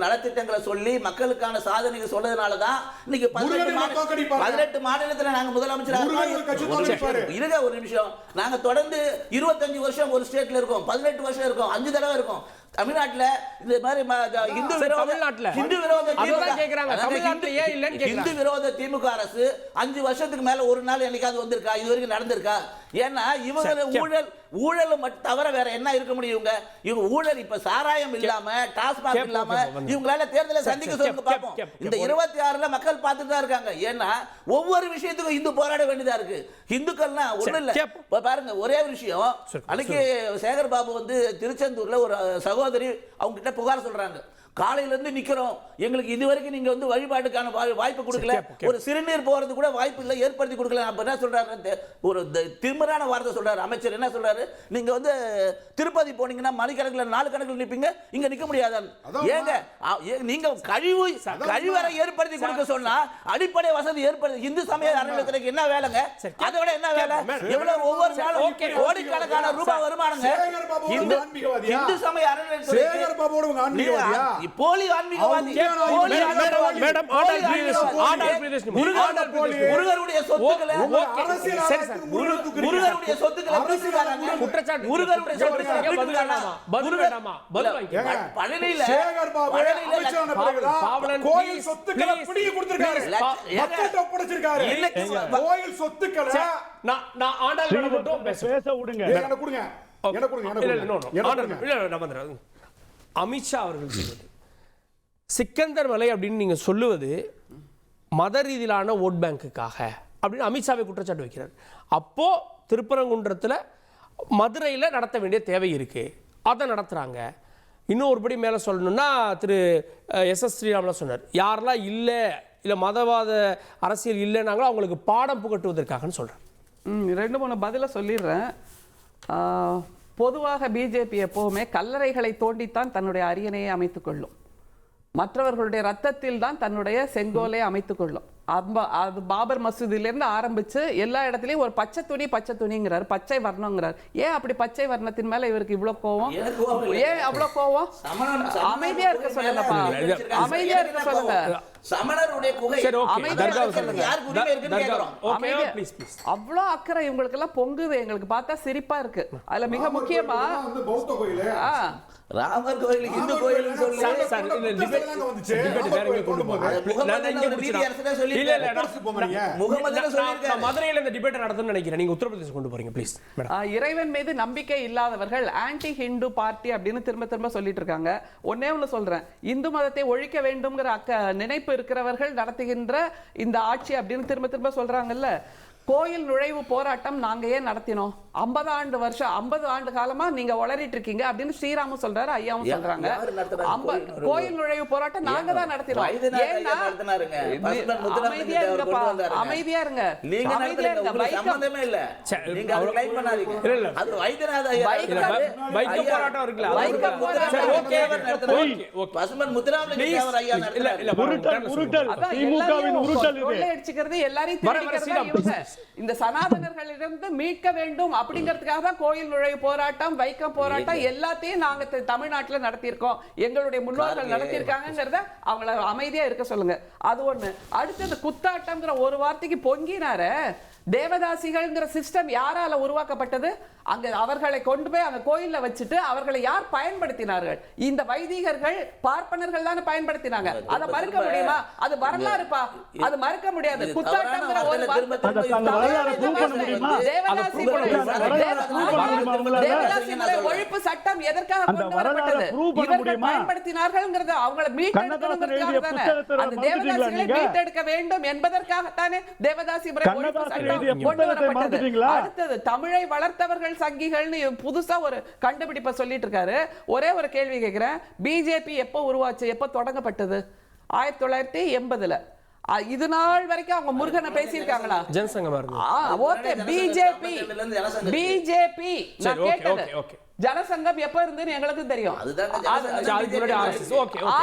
நலத்திட்டங்களை சொல்லி மக்களுக்கான சாதனைகள் சொல்றதுனாலதான் இன்னைக்கு 18 மாநிலத்தில் நாங்க முதலமைச்சர் இருக்க. ஒரு நிமிஷம், நாங்க தொடர்ந்து 25 வருஷம் ஒரு ஸ்டேட்ல இருக்கோம், 18 வருஷம் இருக்கோம், 5 தடவை இருக்கும். தமிழ்நாட்டுல இந்த மாதிரி இந்து விரோத திமுக அரசு 5 வருஷத்துக்கு மேல ஒரு நாள் என்னைக்காவது வந்திருக்கா? இது வரைக்கும் நடந்திருக்கா? ஏன்னா இவங்க ஊழல் ஊழல் மட்டும் தவிர வேற என்ன இருக்க முடியும்? இவங்க ஊழல் இப்ப சாராயம் இல்லாம டாஸ்மாக் இல்லாம இவங்களால தேர்தலை சந்திக்க சொல்லுங்க பாப்போம். இந்த 26ல மக்கள் பார்த்துட்டு தான் இருக்காங்க. ஏன்னா ஒவ்வொரு விஷயத்துக்கும் இந்து போராட வேண்டியதா இருக்கு. இந்துக்கள்னா ஒண்ணு இல்ல. பாருங்க, ஒரே ஒரு விஷயம், அன்னைக்கு சேகர் பாபு வந்து திருச்செந்தூர்ல ஒரு சகோதரி அவங்க கிட்ட புகார் சொல்றாங்க. காலையில இருந்து நிக்கிறோம், எங்களுக்கு இதுவரைக்கும் நீங்க வந்து வழிபாட்டுக்கான வாய்ப்பு கொடுக்கல, ஒரு சிறுநீர் போறது கூட வாய்ப்பு இல்லை, ஏற்படுத்தி கொடுக்கல. அப்ப என்ன சொல்றாரு, ஒரு திமிரான வார்த்தை சொல்றாரு அமைச்சர். என்ன சொல்றாரு, நீங்க வந்து திருப்பதி போனீங்கன்னா மணிக்கணக்கில் 4 கணக்கில் நிப்பீங்க, இங்க நிக்க முடியாது. ஏங்க நீங்க கழிவறை ஏற்படுத்தி கொடுக்க சொன்னா அடிப்படை வசதி ஏற்படுத்தி இந்து சமய அறநிலையத்துறைக்கு என்ன வேலைங்க? அதோட என்ன வேலை? எவ்வளவு ஒவ்வொரு நாளும் கோடிக்கணக்கான ரூபாய் வருமானங்க இந்து சமய அறநிலையத்துறைக்கு. போலி ஆன்மீகவாதி, முருகருடைய சொத்துக்களை பழனியில கோயில் சொத்துக்களை பிடிங்கி கொடுத்திருக்காரு. மக்கள்கிட்ட ஒப்படைச்சிருக்காரு. கோயில் சொத்துக்களை நான் ஆண்டாள் மட்டும் பேச விடுங்க. அமித்ஷா அவர்கள் சொல்வது சிக்கந்தர் மலை அப்படின்னு நீங்க சொல்லுவது மத ரீதியிலான ஓட் பேங்குக்காக அப்படின்னு அமித்ஷாவை குற்றச்சாட்டு வைக்கிறார். அப்போ திருப்பரங்குன்றத்தில் மதுரையில் நடத்த வேண்டிய தேவை இருக்கு, அதை நடத்துறாங்க. இன்னும் ஒருபடி மேலே சொல்லணும்னா திரு எஸ்.எஸ். ஸ்ரீராமன் சொன்னார், யாரெல்லாம் இல்லை மதவாத அரசியல் இல்லைன்னாங்களோ அவங்களுக்கு பாடம் புகட்டுவதற்காகன்னு சொல்றார். 2-3 பதில சொல்லிடுறேன். பொதுவாக பிஜேபி எப்பவுமே கல்லறைகளை தோண்டித்தான் தன்னுடைய அரியணையை அமைத்துக் கொள்ளும், மற்றவர்களுடைய ரத்தத்தில் தான் தன்னுடைய செங்கோலை அமைத்துக் கொள்ளும். அது பாபர் மசூதியிலிருந்து ஆரம்பிச்சு எல்லா இடத்துலயும் ஒரு பச்சை துணிங்கிறார், பச்சை வர்ணங்கிறார். ஏன் அப்படி பச்சை வர்ணத்தின் மேல இவருக்கு இவ்வளவு கோவம்? ஏன் அவ்வளவு கோவம்? அமைதியா இருக்க சொல்லுங்கப்பா, அமைதியா இருக்க சொல்லுங்க. அவ்வளவு அக்கறை இவங்களுக்கு எல்லாம் பொங்குது, எங்களுக்கு பார்த்தா சிரிப்பா இருக்கு. அதுல மிக முக்கியமா ராமர் கோயில் இந்து கோயில் மதுரையில் இந்த டிபேட் நடத்தும்னு நினைக்கிறேன். நீங்க உத்தரப்பிரதேசம் கொண்டு போறீங்க ப்ளீஸ். இறைவன் மீது நம்பிக்கை இல்லாதவர்கள் ஆன்டி ஹிந்து பார்ட்டி அப்படின்னு திரும்ப சொல்லிட்டு இருக்காங்க. ஒன்னே ஒண்ணு சொல்றேன், இந்து மதத்தை ஒழிக்க வேண்டும்ங்கிற நினைப்பு இருக்கிறவர்கள் நடத்துகின்ற இந்த ஆட்சி அப்படின்னு திரும்ப சொல்றாங்கல்ல. கோயில் நுழைவு போராட்டம் நாங்க ஏன் நடத்தினோம்? 50 ஆண்டு காலமா நீங்க உளறிட்டு இருக்கீங்க அப்படின்னு ஸ்ரீராமும் சொல்றாரு, ஐயாவும் சொல்றாங்க. கோயில் நுழைவு போராட்டம் நாங்க தான் நடத்தினோம். அமைதியா இருங்க. எல்லாரையும் இந்த சனாதனர்களிடமிருந்து மீட்க வேண்டும் அப்படிங்கிறதுக்காக தான் கோயில் நுழைவு போராட்டம், வைக்கம் போராட்டம் எல்லாத்தையும் நாங்க தமிழ்நாட்டில் நடத்தியிருக்கோம், எங்களுடைய முன்னோர்கள் நடத்தியிருக்காங்கிறத அவங்கள அமைதியா இருக்க சொல்லுங்க. அது ஒண்ணு. அடுத்தது குத்தாட்டம்ங்கிற ஒரு வார்த்தைக்கு பொங்கினாரு. தேவதாசிகள்ங்கிற சிஸ்டம் யாரால உருவாக்கப்பட்டது? அங்க அவர்களை கொண்டு போய் அந்த கோயில்ல வச்சுட்டு அவர்களை யார் பயன்படுத்தினார்கள்? இந்த வைதிகர்கள் பார்ப்பனர்கள் தானே பயன்படுத்தினாங்க. அதை மறுக்க முடியுமா? அது வரலாறுப்பா, அது மறுக்க முடியாது. குத்தாட்டம்ங்கிற ஒரு தேவதாசி ஒழிப்பு சட்டம் எதற்காக கொண்டு வரப்பட்டது? இவர்கள் பயன்படுத்தினார்கள்ங்கிறது அவங்களை மீட்டெடுக்கணுங்கிறதுக்காக தானே. அந்த தேவதாசிகளை மீட்டெடுக்க வேண்டும் என்பதற்காகத்தானே தேவதாசி முறை ஒழிப்பு சட்டம் கொண்டு வரப்பட்டது. அடுத்தது தமிழை வளர்த்தவர்கள் சங்கிகள்னு புதுசா ஒரு கண்டுபிடிப்பை சொல்லிட்டு இருக்காரு. ஒரே ஒரு கேள்வி கேட்கிறேன், பிஜேபி எப்போ உருவாச்சு, எப்போ தொடங்கப்பட்டது? 1980ல. இது நாள் வரைக்கும் அவங்க முருகனை பேசியிருக்காங்களா? ஓகே, பிஜேபி நான் கேட்டது ஜனசங்கம் எப்ப இருந்துன்னு எங்களுக்கு தெரியும்.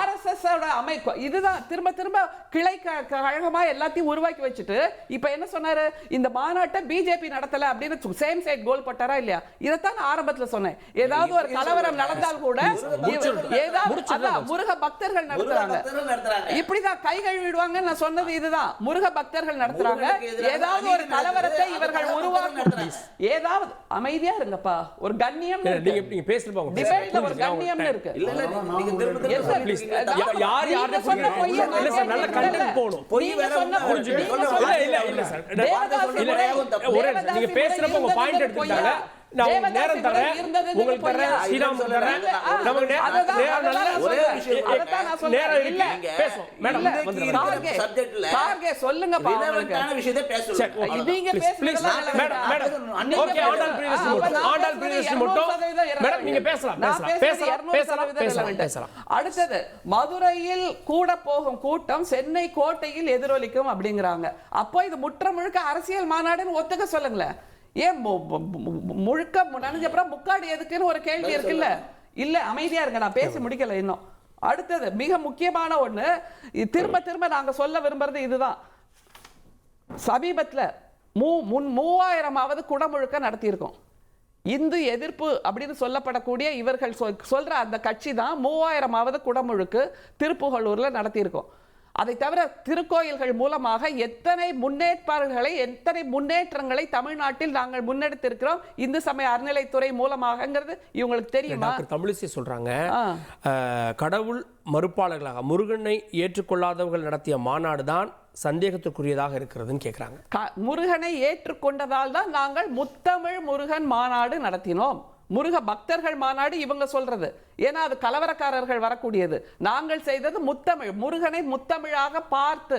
RSS அமைப்பு இதுதான் திரும்ப கிளை கழகமா எல்லாத்தையும் உருவாக்கி வச்சுட்டு இப்ப என்ன சொன்னாரு, இந்த மாநாட்டை பிஜேபி நடத்தல அப்படின்னு சேம் சைட் கோல் போட்டாரா இல்லையா? இதைத்தான் ஆரம்பத்துல சொன்னேன். ஏதாவது ஒரு கலவரம் நடந்தால் கூட ஏதாவது முருக பக்தர்கள் நடத்துறாங்க, இப்படிதான் கை கழுவிடுவாங்க. நான் சொன்னது இதுதான், முருக பக்தர்கள் நடத்துறாங்க. ஏதாவது ஒரு கலவரத்தை இவர்கள் உருவாக்க, ஏதாவது அமைதியா இருங்கப்பா, ஒரு கண்ணியம் நீங்க பேசிட்டு போங்க. டிபேட்ல ஒரு கண்ணியம்னு இருக்கு. இல்ல நீங்க திரும்ப யார் சொன்ன பொய் இல்ல சார், நல்ல கண்டென்ட் போணும். பொய் வேற இல்ல சார். இல்ல சார், நீங்க பேசுறப்ப உங்க பாயிண்ட் எடுத்துட்டாங்க. நான் தேவதாசி நேரம் முறை தரேன், இருந்ததுன்னு உங்களுக்கு தரேன், பொய்யா? ஸ்ரீராம் தரேன். நமக்கு நேரம் நல்ல ஒரே விஷயம் நேரம் இருக்கு. பேசுவோம். மேடம், இல்ல, வந்துருங்க. கார்கே, சப்ஜெக்ட்ல கார்கே, சொல்லுங்கப்பா அவங்களுக்கு. ரிலவென்ட்டான விஷயத்தை பேசணும். சரி, okay. நீங்க Please, please. பேசுறது மேடம், மேடம். நீங்க Okay, ஆண்டாள் பேசுறது. பிரியதர்ஷினி மட்டும். ஆண்டாள் பிரியதர்ஷினி மட்டும். 200% மேடம், நீங்க பேசலாம், நான் பேசலாம், பேசுறது பேசலாம், 200% பேசலாம், relevant. பேசலாம். அடுத்தது, மதுரையில் கூட போகும் கூட்டம் சென்னை கோட்டையில் எதிரொலிக்கும் அப்படிங்கிறாங்க. அப்போ இது முற்ற முழுக்க அரசியல் மாநாடுன்னு ஒத்துக்க சொல்லுங்களேன். ஏன் முழுக்க நனைஞ்சப்புறம் முக்காடு எதுக்குன்னு ஒரு கேள்வி இருக்குல்ல. இல்ல, அமைதியா இருங்க, நான் பேசி முடிக்கல இன்னும். அடுத்தது மிக முக்கியமான ஒண்ணு, திரும்ப திரும்ப நாங்க சொல்ல விரும்புறது இதுதான். சமீபத்துல 3000ஆவது குடமுழுக்க நடத்தியிருக்கோம். இந்து எதிர்ப்பு அப்படின்னு சொல்லப்படக்கூடிய இவர்கள் சொல்ற அந்த கட்சி தான் 3000ஆவது குடமுழுக்கு திருப்புகலூர்ல நடத்தியிருக்கோம். அதை தவிர திருக்கோயில்கள் மூலமாக எத்தனை முன்னேற்றங்களை தமிழ்நாட்டில் நாங்கள் முன்னெடுத்திருக்கிறோம் இந்து சமய அறநிலைத்துறை மூலமாகங்கிறது இவங்களுக்கு தெரியுமா? தமிழிசை சொல்றாங்க, கடவுள் மறுப்பாளர்களாக முருகனை ஏற்றுக்கொள்ளாதவர்கள் நடத்திய மாநாடு தான் சந்தேகத்துக்குரியதாக இருக்கிறதுன்னு கேட்கிறாங்க. முருகனை ஏற்றுக்கொண்டதால் தான் நாங்கள் முத்தமிழ் முருகன் மாநாடு நடத்தினோம். முருக பக்தர்கள் மாநாடு இவங்க சொல்றது, ஏன்னா அது கலவரக்காரர்கள் வரக்கூடியது. நாங்கள் செய்தது முத்தமிழ், முருகனை முத்தமிழாக பார்த்து.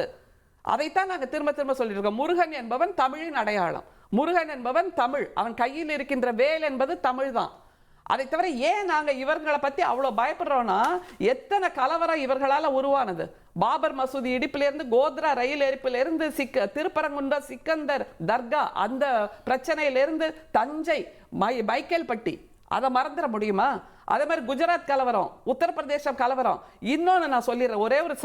அதைத்தான் நாங்கள் திரும்ப திரும்ப சொல்லியிருக்கோம். முருகன் என்பவன் தமிழின் அடையாளம், முருகன் என்பவன் தமிழ், அவன் கையில் இருக்கின்ற வேல் என்பது தமிழ் தான். அதை தவிர ஏன் நாங்க இவர்களை பத்தி அவ்வளவு பயப்படுறோம்னா, எத்தனை கலவரம் இவர்களால உருவானது. பாபர் மசூதி இடிப்பிலிருந்து, கோத்ரா ரயில் எரிப்பிலிருந்து, திருப்பரங்குன்ற சிக்கந்தர் தர்கா அந்த பிரச்சனையிலிருந்து, தஞ்சை மைக்கேல்பட்டி, அதை மறந்துட முடியுமா? அதே மாதிரி குஜராத் கலவரம், உத்தரப்பிரதேசம் கலவரம். இன்னொன்னு நான் சொல்லிடுறேன், ஒரே ஒரு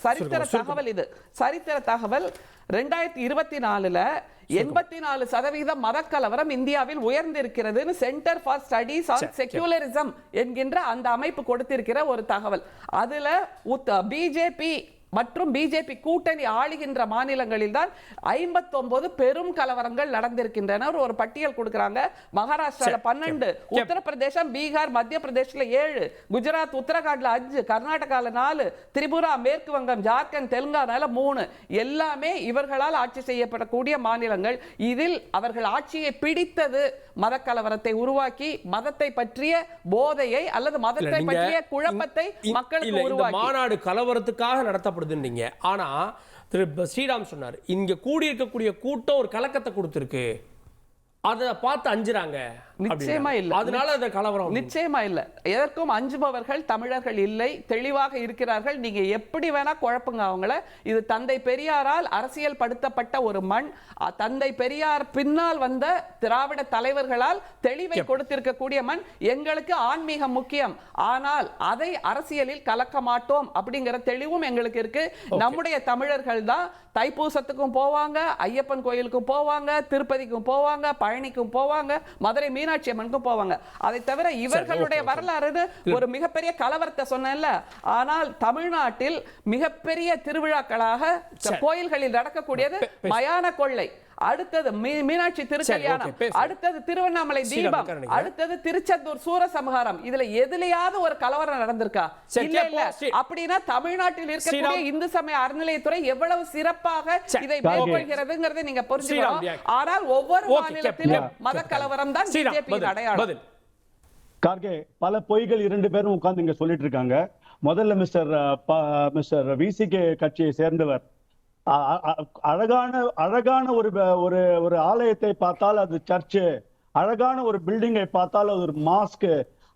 சரித்திர தகவல். இது சரித்திர தகவல். 2024 84% மதக்கலவரம் இந்தியாவில் உயர்ந்திருக்கிறது centre for studies on secularism என்கின்ற அந்த அமைப்பு கொடுத்திருக்கிற ஒரு தகவல். அதுல பிஜேபி மற்றும் பிஜேபி கூட்டணி ஆளுகின்ற மாநிலங்களில் தான் 59 பெரும் கலவரங்கள் நடந்திருக்கின்றன. ஒரு பட்டியல் கொடுக்கறாங்க. மகாராஷ்டிரால 12, உத்தரப்பிரதேசம், பீகார், மத்திய பிரதேசல 7, குஜராத் உத்தரகாண்ட்ல 5, கர்நாடகால 4, திரிபுரா, மேற்கு வங்கம், ஜார்க்கண்ட், தெலுங்கானால 3. எல்லாமே இவர்களால் ஆட்சி செய்யப்படக்கூடிய மாநிலங்கள். இதில் அவர்கள் ஆட்சியை பிடித்தது மதக்கலவரத்தை உருவாக்கி, மதத்தை பற்றிய போதையை அல்லது மதத்தை பற்றிய குழப்பத்தை மக்களுக்கு உருவாக்கி. மாநாடு கலவரத்துக்காக நடத்தப்படுதுன்றீங்க. ஆனா திரு ஸ்ரீராம் சொன்னார், இங்க கூடி இருக்கக்கூடிய கூட்டம் ஒரு கலக்கத்தை கொடுத்திருக்கு, அதை பார்த்து அஞ்சுறாங்க. நிச்சயமா இல்ல, அதனால அந்த கலவரம் நிச்சயமா இல்ல. எதற்கும் அஞ்சுபவர்கள் தமிழர்கள் இல்லை, தெளிவாக இருக்கிறார்கள். நீங்க எப்படி வேணா குழப்புங்க அவங்கள. இது தந்தை பெரியாரால் அரசியல் படுத்தப்பட்ட ஒரு மண். தந்தை பெரியார் பின்னால் வந்த திராவிட தலைவர்களால் தெளிவை கொடுத்திருக்கக்கூடிய மண். எங்களுக்கு ஆன்மீகம் முக்கியம், ஆனால் அதை அரசியலில் கலக்க மாட்டோம் அப்படிங்கிற தெளிவும் எங்களுக்கு இருக்கு. நம்முடைய தமிழர்கள் தான் தைப்பூசத்துக்கும் போவாங்க, ஐயப்பன் கோயிலுக்கும் போவாங்க, திருப்பதிக்கும் போவாங்க, பழனிக்கும் போவாங்க, மதுரை மீனாட்சி அம்மனுக்கும் போவாங்க. அதை தவிர இவர்களுடைய வரலாறு ஒரு மிகப்பெரிய கலவரத்தை சொன்னேன்ல. ஆனால் தமிழ்நாட்டில் மிகப்பெரிய திருவிழாக்களாக கோயில்களில் நடக்கக்கூடியது மயான கொள்ளை, அடுத்தது மீனாட்சி திருக்கல்யாணம், அடுத்தது திருவண்ணாமலை தீபம், அடுத்தது திருச்செந்தூர் சூரசம்ஹாரம். இதுல எதுலயாவது ஒரு கலவரம் நடந்திருக்கா? இல்ல இல்ல. அப்படின்னா தமிழ்நாட்டில் இருக்கக்கூடிய இந்து சமய அறநிலையத்துறை எவ்வளவு சிறப்பாக இதை மேற்கொள்கிறதுங்கிறதை நீங்க புரிஞ்சுக்கணும். ஆனால் ஒவ்வொரு மாநிலத்திலும் மத கலவரம் தான் பிஜேபியின் அடையாளம். கார்கே, பல பொய்கள் 2 பேரும் உட்கார்ந்து இங்க சொல்லிட்டு இருக்காங்க. முதல்ல மிஸ்டர் விசிகே கட்சியை சேர்ந்தவர் அழகான ஒரு ஆலயத்தை பார்த்தால் அது சர்ச்சு, அழகான ஒரு பில்டிங்கை பார்த்தால் அது ஒரு மாஸ்க்,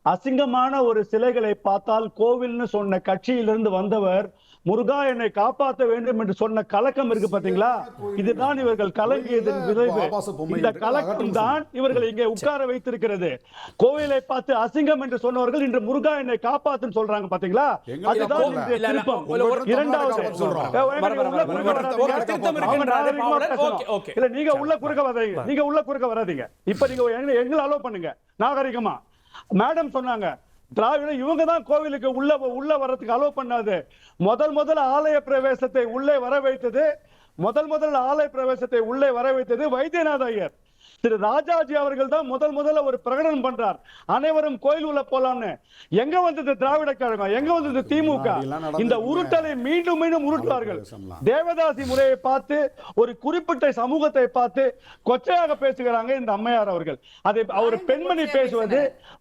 அசிங்கமான ஒரு சிலைகளை பார்த்தால் கோவில்னு சொன்ன கட்சியிலிருந்து வந்தவர் முருகா என்னை காப்பாற்ற வேண்டும் என்று சொன்ன கலக்கம் இருக்கு பாத்தீங்களா? இதுதான் இவர்கள் கலங்கியதன் விளைவு. இந்த கலக்கம் தான் இவர்கள் இங்கே உட்கார வைத்திருக்கிறது. கோவிலை பார்த்து அசிங்கம் என்று சொன்னவர்கள் இன்று முருகா என்னை காப்பாத்துன்னு சொல்றாங்க பாத்தீங்களா? அதுதான் திருப்பம். இரண்டாவது, இல்ல நீங்க உள்ள குறுக்க வராதீங்க. இப்ப நீங்க எங்களை அலோ பண்ணுங்க நாகரிகமா. மேடம் சொன்னாங்க திராவிட இவங்க தான் கோவிலுக்கு உள்ள வர்றதுக்கு அலோ பண்ணாது. முதல் ஆலய பிரவேசத்தை உள்ளே வர வைத்தது வைத்தியநாத ஐயர். திரு ராஜாஜி அவர்கள் தான் முதல்ல ஒரு பிரகடனம் பண்றார், அனைவரும் கோயில் உள்ள போலாம்னு. எங்க வந்தது திராவிட கழகம், எங்க வந்தது திமுக? இந்த உருட்டலை மீண்டும் மீண்டும் உருட்டுவார்கள். தேவதாசி முறையை பார்த்து ஒரு குறிப்பிட்ட சமூகத்தை பார்த்து கொச்சையாக பேசுகிறாங்க இந்த அம்மையார் அவர்கள். அதை ஒரு பெண்மணி பேசுவது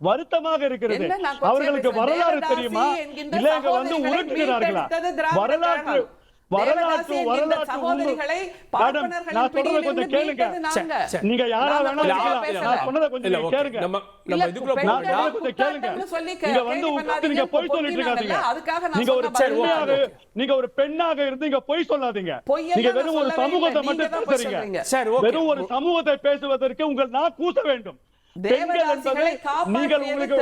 வருத்தமாக இருக்கிறது. அவர்களுக்கு வரலாறு தெரியுமா? இல்ல இங்க வந்து உருட்டுகிறார்களா? வரலாற்று சகோதரிகளை நான் சொல்றத கொஞ்சம் கேளுங்க. நீங்க யாரா வேணா நான் சொன்னத கொஞ்சம் கேளுங்க. நம்ம இதுக்குள்ள கேளுங்க. நீங்க வந்து உட்கார்ந்து நீங்க பொய் சொல்லிட்டு இருக்காதீங்க. நீங்க ஒரு பெண்ணாக இருந்து இங்க பொய் சொல்லாதீங்க. நீங்க வெறும் ஒரு சமூகத்தை மட்டும் பேசுறீங்க. வெறும் ஒரு சமூகத்தை பேசுவதற்கு உங்கள் நான் கூச வேண்டும். தேவதாசிகளை காப்பாற்றியது உங்களுக்கு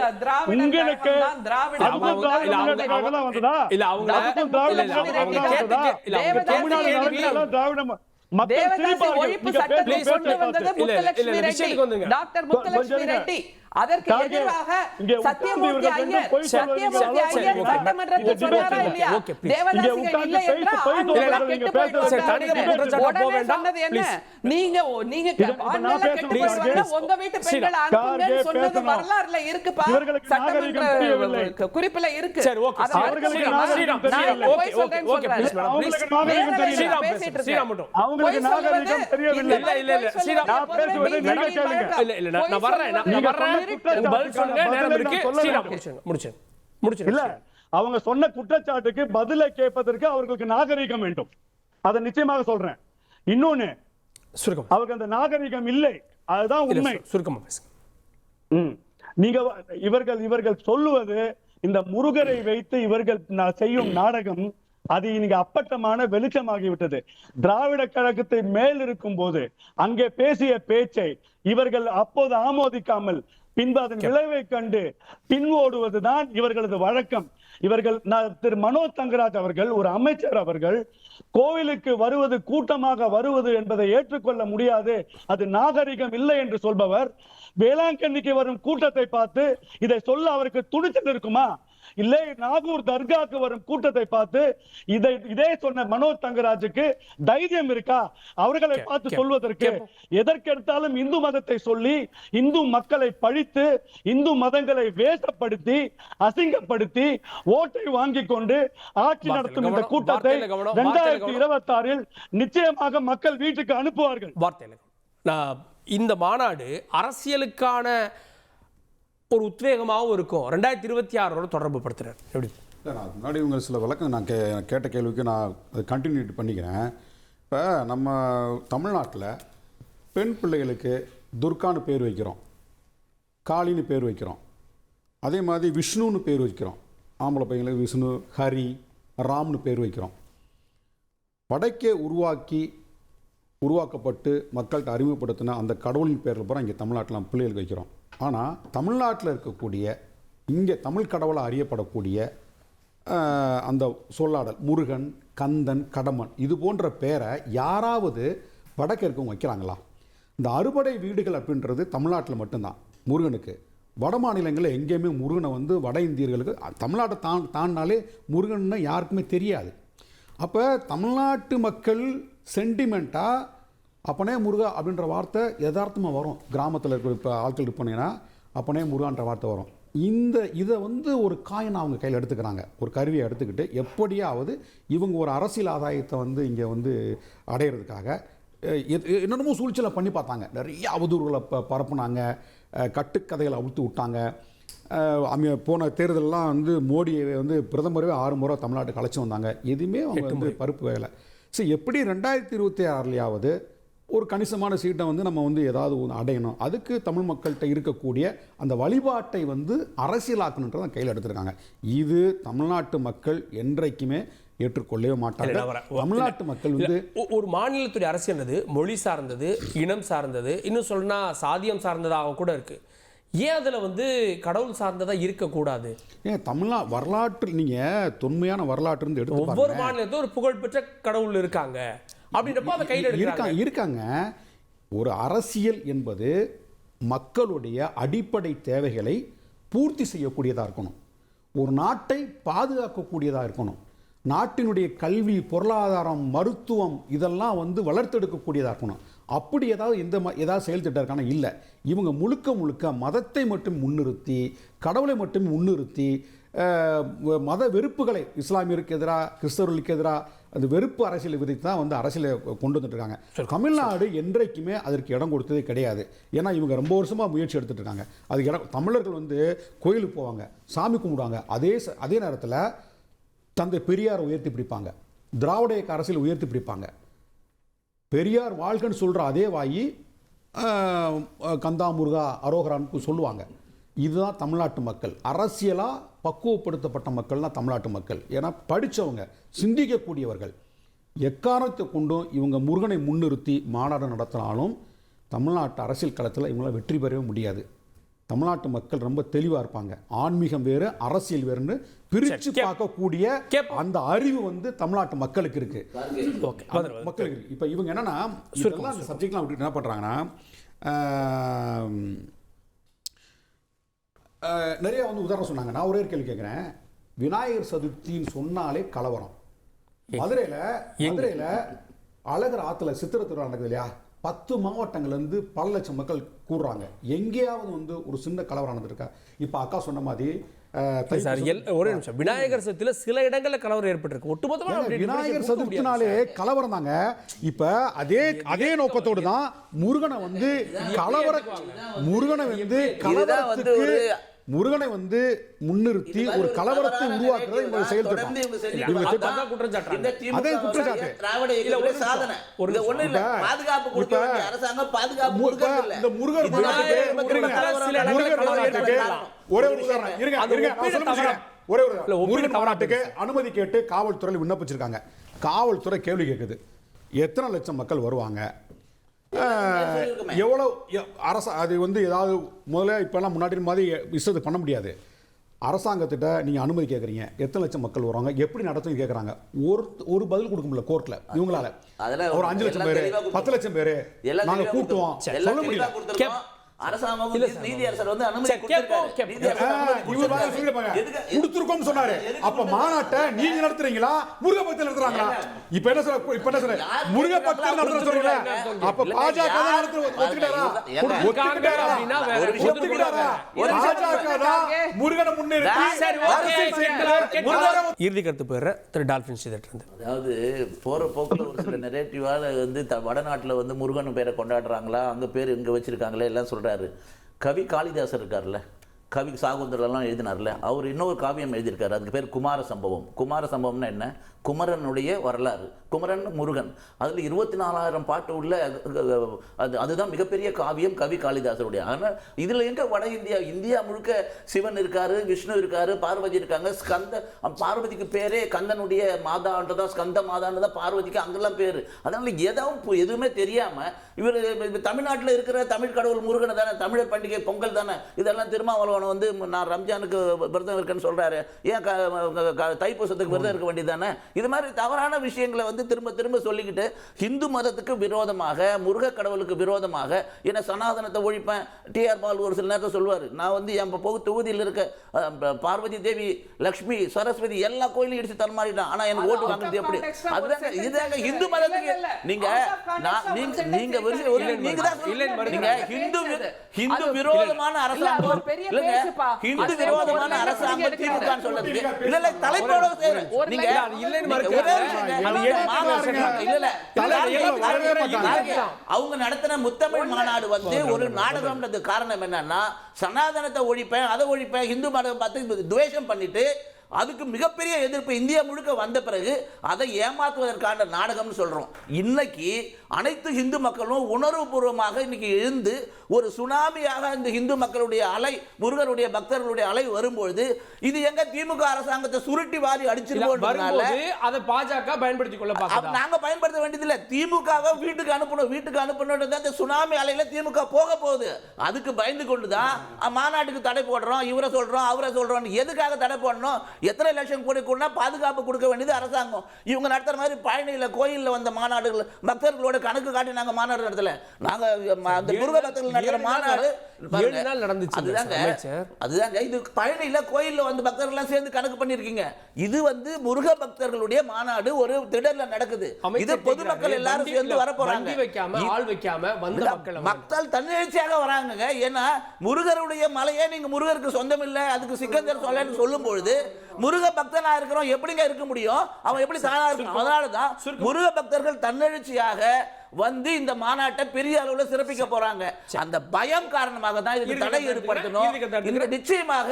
அதற்கு எதிராக சத்தியமூர்த்தி ஐயர் சட்டமன்றத்தில் சொன்னாரா இல்லையா? தேவதாசிகள் இல்லை என்றால் ஆண்களெல்லாம் கெட்டு போயிடுவாங்க. சொன்னது என்ன? நீங்க ஆண்களெல்லாம் கெட்டு போயிடுவாங்க, உங்க வீட்டு பெண்கள் அனுப்புங்கன்னு சொன்னது வரலாறுல இருக்குப்பா, சட்டமன்ற குறிப்புல இருக்கு. அவங்க சொன்ன குற்றச்சாட்டுக்கு பதிலை கேட்பதற்கு அவர்களுக்கு நாகரிகம் வேண்டும். அதை நிச்சயமாக சொல்றேன். இன்னொன்னு, அவருக்கு அந்த நாகரிகம் இல்லை, அதுதான் உண்மை. சுருக்கமா நீங்க இவர்கள் சொல்லுவது இந்த முருகரை வைத்து இவர்கள் செய்யும் நாடகம் அது இன்னைக்கு அப்பட்டமான வெளிச்சமாகிவிட்டது. திராவிட கழகத்தை மேல் இருக்கும் போது அங்கே பேசிய பேச்சை இவர்கள் அப்போது ஆமோதிக்காமல் பின்பு அதன் விளைவை கண்டு பின்வோடுவதுதான் இவர்களது வழக்கம். இவர்கள் திரு மனோஜ் தங்கராஜ் அவர்கள், ஒரு அமைச்சர் அவர்கள், கோவிலுக்கு வருவது கூட்டமாக வருவது என்பதை ஏற்றுக்கொள்ள முடியாது, அது நாகரிகம் இல்லை என்று சொல்பவர், வேளாங்கண்ணிக்கு வரும் கூட்டத்தை பார்த்து இதை சொல்ல அவருக்கு துணிச்சல் இருக்குமா? இல்லை நாகூர் தர்காக்கு வரும் கூட்டத்தை பார்த்து இதே சொன்ன மனோஜ் தங்கராஜுக்கு தைரியம் இருக்கா அவர்களை பார்த்து சொல்வதற்கு? எதற்கெடுத்தாலும் இந்து மதத்தை சொல்லி இந்து மக்களை பழித்து இந்து மதங்களை வேஷப்படுத்தி அசிங்கப்படுத்தி ஓட்டை வாங்கி கொண்டு ஆட்சி நடத்தும் இந்த கூட்டத்தை 2026 நிச்சயமாக மக்கள் வீட்டுக்கு அனுப்புவார்கள். இந்த மாநாடு அரசியலுக்கான ஒரு உத்வேகமாகவும் இருக்கும். 2026 தொடர்பு படுத்துறாரு. எப்படி நான் முன்னாடி இவங்க சில விளக்கம் நான் கேட்ட கேள்விக்கு நான் அதை கண்டினியூ பண்ணிக்கிறேன். இப்போ நம்ம தமிழ்நாட்டில் பெண் பிள்ளைகளுக்கு துர்கான்னு பேர் வைக்கிறோம், காளின்னு பேர் வைக்கிறோம், அதே மாதிரி விஷ்ணுன்னு பேர் வைக்கிறோம். ஆம்பளை பையங்களுக்கு விஷ்ணு, ஹரி, ராம்னு பேர் வைக்கிறோம். படைக்க உருவாக்கப்பட்டு மக்கள்கிட்ட அறிமுகப்படுத்தின அந்த கடவுளின் பேரில் பூரா இங்கே தமிழ்நாட்டில் நம்ம பிள்ளைகளுக்கு வைக்கிறோம். ஆனால் தமிழ்நாட்டில் இருக்கக்கூடிய இங்கே தமிழ் கடவுளாக அறியப்படக்கூடிய அந்த சொல்லாடல் முருகன், கந்தன், கடமன் இது போன்ற பேரை யாராவது வடக்கு இருக்கவங்க வைக்கிறாங்களா? இந்த அறுபடை வீடுகள் அப்படின்றது தமிழ்நாட்டில் மட்டும்தான் முருகனுக்கு. வட மாநிலங்களில் எங்கேயுமே முருகனை வந்து வட இந்தியர்களுக்கு தமிழ்நாட்டை தாண்டினாலே முருகன்னு யாருக்குமே தெரியாது. அப்போ தமிழ்நாட்டு மக்கள் சென்டிமெண்ட்டாக அப்பனே முருகா அப்படின்ற வார்த்தை யதார்த்தமாக வரும். கிராமத்தில் இருக்கிற இப்போ ஆட்கள் போனீங்கன்னா அப்பனே முருகான்ற வார்த்தை வரும். இதை வந்து ஒரு காயினை அவங்க கையில் எடுத்துக்கிறாங்க, ஒரு கருவியை எடுத்துக்கிட்டு எப்படியாவது இவங்க ஒரு அரசியல் ஆதாயத்தை வந்து இங்கே வந்து அடையிறதுக்காக என்னென்னமோ சூழ்ச்சியில் பண்ணி பார்த்தாங்க. நிறைய அவதூறுகளை பரப்புனாங்க, கட்டுக்கதைகளை அவுழ்த்து விட்டாங்க. போன தேர்தலெலாம் வந்து மோடியை வந்து பிரதமரவே 6 முறை தமிழ்நாட்டுக்கு அழைச்சி வந்தாங்க. எதுவுமே அவங்க வந்து பருப்பு வேலை. ஸோ எப்படி 2026 ஒரு கணிசமான சீட்டை வந்து நம்ம வந்து ஏதாவது அடையணும், அதுக்கு தமிழ் மக்கள்கிட்ட இருக்கக்கூடிய அந்த வழிபாட்டை வந்து அரசியலாக்கணுன்றதை கையில் எடுத்திருக்காங்க. இது தமிழ்நாட்டு மக்கள் என்றைக்குமே ஏற்றுக்கொள்ளவே மாட்டாங்க. தமிழ்நாட்டு மக்கள் வந்து ஒரு மாநிலத்துடைய அரசியல் மொழி சார்ந்தது, இனம் சார்ந்தது, இன்னும் சொன்னா சாதியம் சார்ந்ததாக கூட இருக்கு. ஏன் அதில் வந்து கடவுள் சார்ந்ததாக இருக்கக்கூடாது? ஏன் வரலாற்று நீங்கள் தொன்மையான வரலாற்று எடுத்து ஒவ்வொரு மாநிலத்திலும் ஒரு புகழ்பெற்ற கடவுள் இருக்காங்க அப்படின்றப்ப அதை கையில் இருக்காங்க. ஒரு அரசியல் என்பது மக்களுடைய அடிப்படை தேவைகளை பூர்த்தி செய்யக்கூடியதாக இருக்கணும், ஒரு நாட்டை பாதுகாக்கக்கூடியதாக இருக்கணும், நாட்டினுடைய கல்வி, பொருளாதாரம், மருத்துவம் இதெல்லாம் வந்து வளர்த்தெடுக்கக்கூடியதாக இருக்கணும். அப்படி ஏதாவது செயல் திட்டம் இருக்கானா இல்லை. இவங்க முழுக்க முழுக்க மதத்தை மட்டும் முன்னிறுத்தி, கடவுளை மட்டும் முன்னிறுத்தி, மத வெறுப்புகளை இஸ்லாமியருக்கு எதிராக, கிறிஸ்தவர்களுக்கு எதிராக அந்த வெறுப்பு அரசியல் விதித்து தான் அரசியலை கொண்டு வந்துட்டு இருக்காங்க. தமிழ்நாடு என்றைக்குமே அதற்கு இடம் கொடுத்ததே கிடையாது. ஏன்னா இவங்க ரொம்ப வருஷமாக முயற்சி எடுத்துட்டு இருக்காங்க. அதுக்கு இடம், தமிழர்கள் கோயிலுக்கு போவாங்க, சாமி கும்பிடுவாங்க. அதே நேரத்தில் தந்தை பெரியார் உயர்த்தி பிடிப்பாங்க, திராவிட இயக்க அரசியல் உயர்த்தி பிடிப்பாங்க. பெரியார் வாழ்கன்னு சொல்கிற அதே வாயி கந்தா முருகா அரோகரான்னு சொல்லுவாங்க. இதுதான் தமிழ்நாட்டு மக்கள். அரசியலாக பக்குவப்படுத்தப்பட்ட மக்கள் தான் தமிழ்நாட்டு மக்கள். ஏன்னா படித்தவங்க, சிந்திக்கக்கூடியவர்கள். எக்காரணத்தை கொண்டும் இவங்க முருகனை முன்னிறுத்தி மாநாடு நடத்தினாலும் தமிழ்நாட்டு அரசியல் களத்தில் இவங்களால் வெற்றி பெறவே முடியாது. தமிழ்நாட்டு மக்கள் ரொம்ப தெளிவாக இருப்பாங்க. ஆன்மீகம் வேறு, அரசியல் வேறுன்னு பிரித்து பார்க்கக்கூடிய அந்த அறிவு தமிழ்நாட்டு மக்களுக்கு இருக்கு. மக்களுக்கு இருக்கு. இப்போ இவங்க என்னன்னா இதெல்லாம் அந்த சப்ஜெக்ட்லாம் விட்டு என்ன பண்ணுறாங்கன்னா, நிறைய உதாரணம் சொன்னாங்க. நான் ஒரே கேள்வி கேட்குறேன். விநாயகர் சதுர்த்தின்னு சொன்னாலே கலவரம். மதுரையில் அழகர் ஆற்றுல சித்திரை திருவிழா நடக்குது இல்லையா? 10 மாவட்டங்கள்லேருந்து பல லட்சம் மக்கள் கூடுறாங்க. எங்கேயாவது ஒரு சின்ன கலவரம் நடந்திருக்கா? இப்போ அக்கா சொன்ன மாதிரி ஒரே நிமிஷம், விநாயகர் சதுர்த்தியில சில இடங்கள்ல கலவரம் ஏற்பட்டிருக்கு. ஒட்டுமொத்தமாக விநாயகர் சதுர்த்தினாலே கலவரம் தாங்க. இப்ப அதே நோக்கத்தோடு தான் முருகனை முருகனை முன்னிறுத்தி ஒரு கலவரத்தை உருவாக்குறது இவங்க செயல் திட்டம். அதே குற்றச்சாட்டு. இந்த முருகர் மாநாட்டுக்கு அனுமதி கேட்டு காவல்துறையில் விண்ணப்பிச்சிருக்காங்க. காவல்துறை கேள்வி கேட்குது, எத்தனை லட்சம் மக்கள் வருவாங்க, எவ்வளவு அரசு, அது ஏதாவது முதல்ல இப்பெல்லாம் முன்னாடி மாதிரி விஷயத்தை பண்ண முடியாது. அரசாங்கத்திட்ட நீங்கள் அனுமதி கேட்குறீங்க, எத்தனை லட்சம் மக்கள் வருவாங்க, எப்படி நடத்தும் கேட்குறாங்க. ஒரு பதில் கொடுக்க முடியல கோர்ட்டில். இவங்களால ஒரு 5 லட்சம் பேர், 10 லட்சம் பேர் நாங்கள் கூட்டுவோம் சொல்ல முடியல. அரசாங்கம் நீதி அரசர் அனுமதி கொடுத்திருக்கோம் சொன்னாரு. அப்ப மாநாட்டை நீங்க நடத்துறீங்களா, முருக பக்தர் நடத்துறாங்களா? இப்ப என்ன சொல்ற முருக பக்தர் நடத்துற சொல்றீங்க. அப்ப பாஜக முருகனை முன்னேறி இறுதி கருத்து போயிடுற திரு டால்பின் ஸ்ரீதர். அதாவது போற போக்குல ஒரு சில நெரேட்டிவால வடநாட்டுல முருகன் பேரை கொண்டாடுறாங்களா, அங்க பேர் இங்க வச்சிருக்காங்களே எல்லாம் சொல்றாரு. கவி காளிதாசர் இருக்கார்ல, கவி சாகுந்தரெல்லாம் எழுதினார்ல, அவர் இன்னொரு காவியம் எழுதியிருக்காரு. அதுக்கு பேர் குமார சம்பவம். குமார சம்பவம்னா என்ன? குமரனுடைய வரலாறு. குமரன் முருகன், அதில் 24,000 பாட்டு உள்ள அதுதான் மிகப்பெரிய காவியம் கவி காளிதாசருடைய. ஆனால் இதில் எங்க வட இந்தியா முழுக்க சிவன் இருக்காரு, விஷ்ணு இருக்காரு, பார்வதி இருக்காங்க. பார்வதிக்கு பேரே கந்தனுடைய மாதான்றதான், ஸ்கந்த மாதான்றதான் பார்வதிக்கு அங்கெல்லாம் பேரு. அதனால எதுவுமே தெரியாம இவர் தமிழ்நாட்டில் இருக்கிற தமிழ் கடவுள் முருகனை தானே, தமிழர் பண்டிகை பொங்கல் தானே, இதெல்லாம் திருமாவளவன் நான் ரம்ஜானுக்கு விரதம் இருக்கேன்னு சொல்றாரு, ஏன் தைப்பூசத்துக்கு விரதம் இருக்க வேண்டியதானே? இது மாதிரி தவறான விஷயங்களை திரும்ப திரும்ப சொல்லிக்கிட்டு ஹிந்து மதத்துக்கு விரோதமாக, முருக கடவுளுக்கு விரோதமாக, என்ன சனாதனத்தை ஒழிப்பேன். டிஆர் பால் ஒரு சில நேரத்தில் சொல்லுவார், நான் என் தொகுதியில் இருக்க பார்வதி தேவி, லக்ஷ்மி, சரஸ்வதி எல்லா கோயிலையும் இடிச்சு தரமாறிட்டான், ஆனா எனக்கு ஓட்டு வாங்குறது எப்படி? அதுதாங்க இதுதாங்க ஹிந்து மதத்துக்கு ஹிந்து விரோதமான அரசாங்கம், ஹிந்து விரோதமான அரசாங்கம் திமுக சொல்றதுக்கு இல்ல தலைப்போட அவங்க நடத்தின முத்தமிழ் மாநாடு ஒரு நாடகம்ன்றது காரணம் என்னன்னா, சனாதனத்தை ஒழிப்பேன், அதை ஒழிப்பேன், ஹிந்து மதம் பார்த்து துவேஷம் பண்ணிட்டு அதுக்கு மிகப்பெரிய எதிர்ப்பு இந்தியா முழுக்க வந்த பிறகு அதை ஏமாற்றுவதற்கான நாடகம்னு சொல்றோம். இன்னைக்கு அனைத்து இந்து மக்களும் உணர்வுபூர்வமாக இன்னைக்கு எழுந்து ஒரு சுனாமியாக இந்த இந்து மக்களுடைய அலை, முருகருடைய பக்தர்களுடைய அலை வரும்பொழுது இது எங்க திமுக அரசாங்கத்தை சுருட்டி வாரி அடிச்சிருக்கோம். அதை பாஜக பயன்படுத்திக் கொள்ள பார்க்குது. நாங்க பயன்படுத்த வேண்டியதில்லை, திமுக வீட்டுக்கு அனுப்பணும். இந்த சுனாமி அலையில திமுக போக போகுது. அதுக்கு பயந்து கொண்டுதான் மாநாட்டுக்கு தடை போடுறோம், இவரை சொல்றோம் அவரை சொல்றோம். எதுக்காக தடை போடணும்? எத்தனை லட்சம் கோடி கூட பாதுகாப்பு கொடுக்க வேண்டியது அரசாங்கம். இவங்க நடத்துற மாதிரி பழனியில் கோயிலில் வந்த மாநாடுகள் பக்தர்களோட கணக்கு காட்டி நாங்க மாநாடு நடத்தல. நாங்க அந்த முருக பக்தர்கள் நடத்துற மாநாடு 7 நாள் நடந்துச்சு. அதுதாங்க இது பழனியில கோயில்ல வந்து பக்தர்கள் எல்லாம் சேர்ந்து கணக்கு பண்ணிருக்கீங்க. இது வந்து முருக பக்தர்களுடைய மாநாடு ஒரு திடல்ல நடக்குது. இது பொதுமக்கள் எல்லாரும் சேர்ந்து வர போறாங்க. ஆள் வைக்காம வந்த மக்கள் தன்னெழுச்சியாக வராங்க. ஏன்னா முருகருடைய மலையே நீங்க முருகருக்கு சொந்தம் இல்ல, அதுக்கு சிக்கந்தர் சொல்லன்னு சொல்லும் பொழுது முருக பக்தனா இருக்கிறோம் எப்படிங்க இருக்க முடியும்? அவன் எப்படி தானா இருக்கும்? அதனாலதான் முருக பக்தர்கள் தன்னெழுச்சியாக வந்து இந்த மாநாட்டை பெரிய அளவுல சிறப்பிக்க போறாங்க. அந்த பயம் காரணமாக தான் இதுக்கு தடை ஏற்படுத்தணும். நிச்சயமாக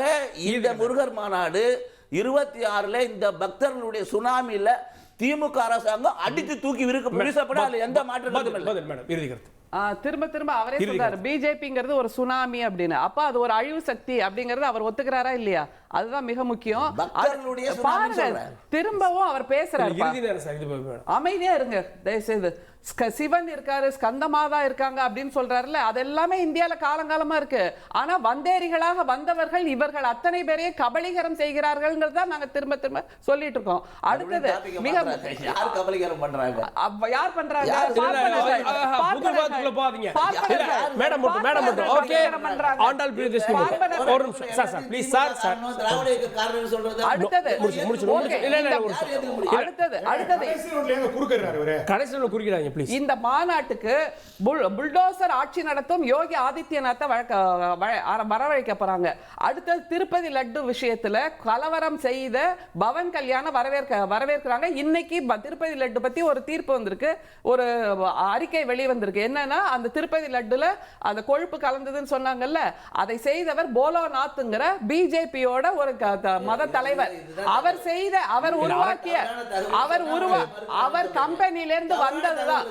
இந்த முருகர் மாநாடு 26ல இந்த பக்தர்களுடைய சுனாமியில திமுக அரசாங்கம் அடித்து தூக்கி விரிக்கப்பட எந்த மாற்றமும் இல்லை. திரும்ப திரும்ப அவரே சொல்றாரு பிஜேபிங்கிறது ஒரு சுனாமி அப்படின்னு. அப்ப அது ஒரு அழிவு சக்தி அப்படிங்கறது அவர் ஒத்துக்கிறாரா இல்லையா? அதுதான் மிக முக்கியம். திரும்பவும் அவர் பேசுறாரு. அமைதியா இருங்க தயவுசெய்து. சிவன் இருக்காரு, ஸ்கந்தமாதா இருக்காங்க அப்படின்னு சொல்றாருல்ல, அது எல்லாமே இந்தியால காலங்காலமா இருக்கு. ஆனா வந்தேரிகளாக வந்தவர்கள் இவர்கள் அத்தனை பேரையும் கபலீகரம் செய்கிறார்கள் நாங்க திரும்ப திரும்ப சொல்லிட்டு இருக்கோம். அடுத்தது மிக யார் கபலீகரம் பண்றாங்க? யார் பண்றாங்க? இந்த மாநாட்டுக்கு புல்டோசர் ஆட்சி நடத்தும் யோகி ஆதித்யநாத்தை வரவழைக்க போறாங்க. அடுத்தது திருப்பதி லட்டு விஷயத்துல கலவரம் செய்த பவன் கல்யாண வரவேற்கிறாங்க. இன்னைக்கு திருப்பதி லட்டு பத்தி ஒரு தீர்ப்பு வந்திருக்கு, ஒரு அறிக்கை வெளிவந்திருக்கு. என்னன்னா அந்த திருப்பதி லட்டுல அந்த கொழுப்பு கலந்ததுன்னு சொன்னாங்கல்ல, அதை செய்தவர் போலோநாத்ங்கிற பிஜேபியோட ஒரு மத தலைவர். அவர் செய்த அவர் கம்பெனில இருந்து வந்ததுதான்.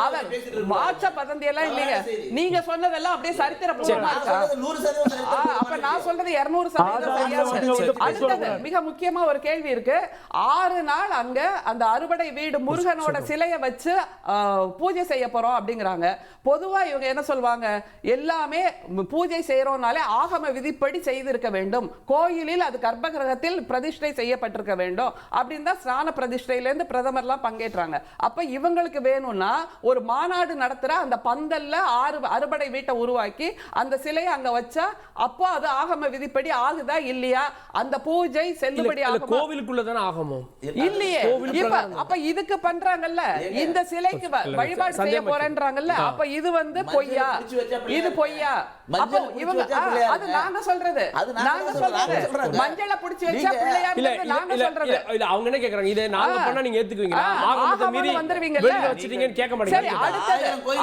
அவர் வாட்ஸ்அப் வதந்தி எல்லாம் இல்லைங்க. நீங்க சொன்னதெல்லாம் அப்படியே சரித்திரமா இருக்கா? அப்ப நான் சொல்றது 200%. அடுத்தது மிக முக்கியமா ஒரு கேள்வி இருக்கு. 6 நாள் அங்க அந்த அறுபடை வீடு முருகனோட சிலையை வச்சு பூஜை செய்ய போறோம் அப்படிங்கிறாங்க. பொதுவா இவங்க என்ன சொல்வாங்க, எல்லாமே பூஜை செய்யறோம்னாலே ஆகம விதிப்படி செய்திருக்க வேண்டும், கோயிலில் அது கர்ப்பகிரகத்தில் பிரதிஷ்டை செய்யப்பட்டிருக்க வேண்டும் அப்படின்னு தான் ஸ்நான பிரதிஷ்டையில இருந்து பிரதமர்லாம் பங்கேற்றாங்க. அப்ப இவங்களுக்கு வேணும்னா ஒரு மாநாடு நடத்துற அந்த பந்தல்ல 6 அறுபடை வீட்டை உருவாக்கி அந்த சிலையை அங்க வச்சா அப்போ அது ஆகம விதிப்படி ஆகுதா இல்லையா? அந்த பூஜை செல்லுபடி ஆகுமா? கோவிலுக்குள்ள தான ஆகமோ இல்லையே. அப்ப இதுக்கு பண்றாங்கல்ல, இந்த சிலைக்கு வழிபாடு செய்ய போறேன்றாங்கல்ல, அப்ப இது வந்து பொய்யா? இது பொய்யா? அப்போ இவங்க அது நாங்க சொல்றது மஞ்சளை புடிச்சு வச்சா பிள்ளையார் நாங்க சொல்றது இல்ல. அவங்க என்ன கேக்குறாங்க, இதை நாங்க பண்ணா நீங்க ஏத்துக்குவீங்களா? ஆகமத்தை மீறி வந்துருவீங்கல்ல, வச்சிட்டீங்கன்னு கேட்க மாட்டீங்க.